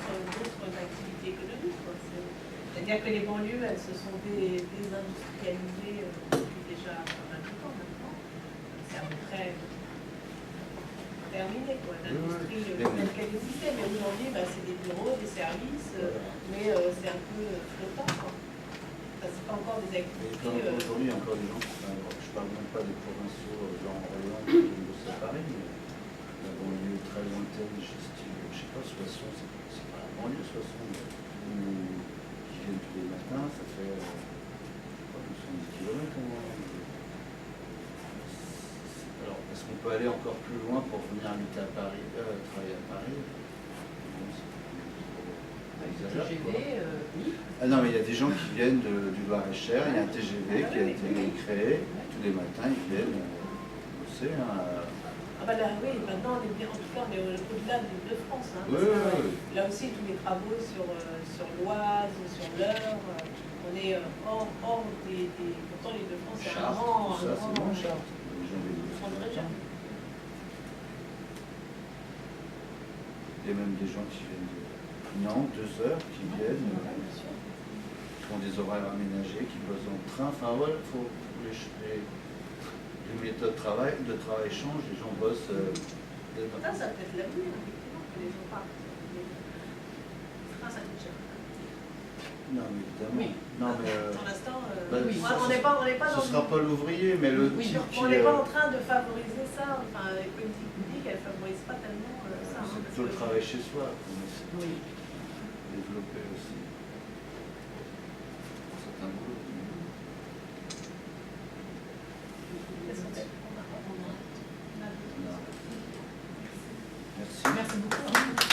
activités économiques, quoi. C'est-à-dire que les banlieues, elles se sont désindustrialisées depuis déjà pas mal de temps maintenant. C'est à peu près terminé, quoi. L'industrie telle qu'elle existait, mais aujourd'hui, c'est des bureaux, des services, mais c'est un peu flottant, quoi. C'est pas encore des activités. Aujourd'hui, il y a encore des gens, je parle même pas des provinciaux, genre Orléans, qui bossent à Paris, mais la banlieue très lointaine, je sais pas, Soissons, c'est pas la banlieue, Soissons, qui viennent tous les matins, ça fait, je sais pas, 70 km au moins. Alors, est-ce qu'on peut aller encore plus loin pour venir habiter à Paris, travailler à Paris? Bon, TGV, oui. Ah non, mais il y a des gens qui viennent du Loir-et-Cher, il y a un TGV qui a été créé, tous les matins ils viennent bosser. Ah bah là, oui, maintenant on est bien, en tout cas on est au-delà de l'Île-de-France. Hein, là aussi tous les travaux sur l'Oise, sur l'Eure, on est hors des. Pourtant l'Île-de-France c'est un grand. Ça, c'est bon, Chartres. Il y a même des gens qui viennent de Nantes, 2 heures, qui viennent, qui font des horaires aménagés, qui bossent en train. Enfin voilà, les méthodes de travail changent, les gens bossent. Ça peut être l'avenir, effectivement, que les gens partent. Ça coûte cher. Non, mais évidemment. Oui. Non, mais, pour l'instant, oui, on n'est pas dans. Ce ne sera pas l'ouvrier, mais le oui, type on n'est pas en train de favoriser ça. Enfin, les politiques publiques, elles ne favorisent pas tellement ça. C'est plutôt le travail chez soi. Oui. Développer aussi certains boulots. Merci. Merci beaucoup.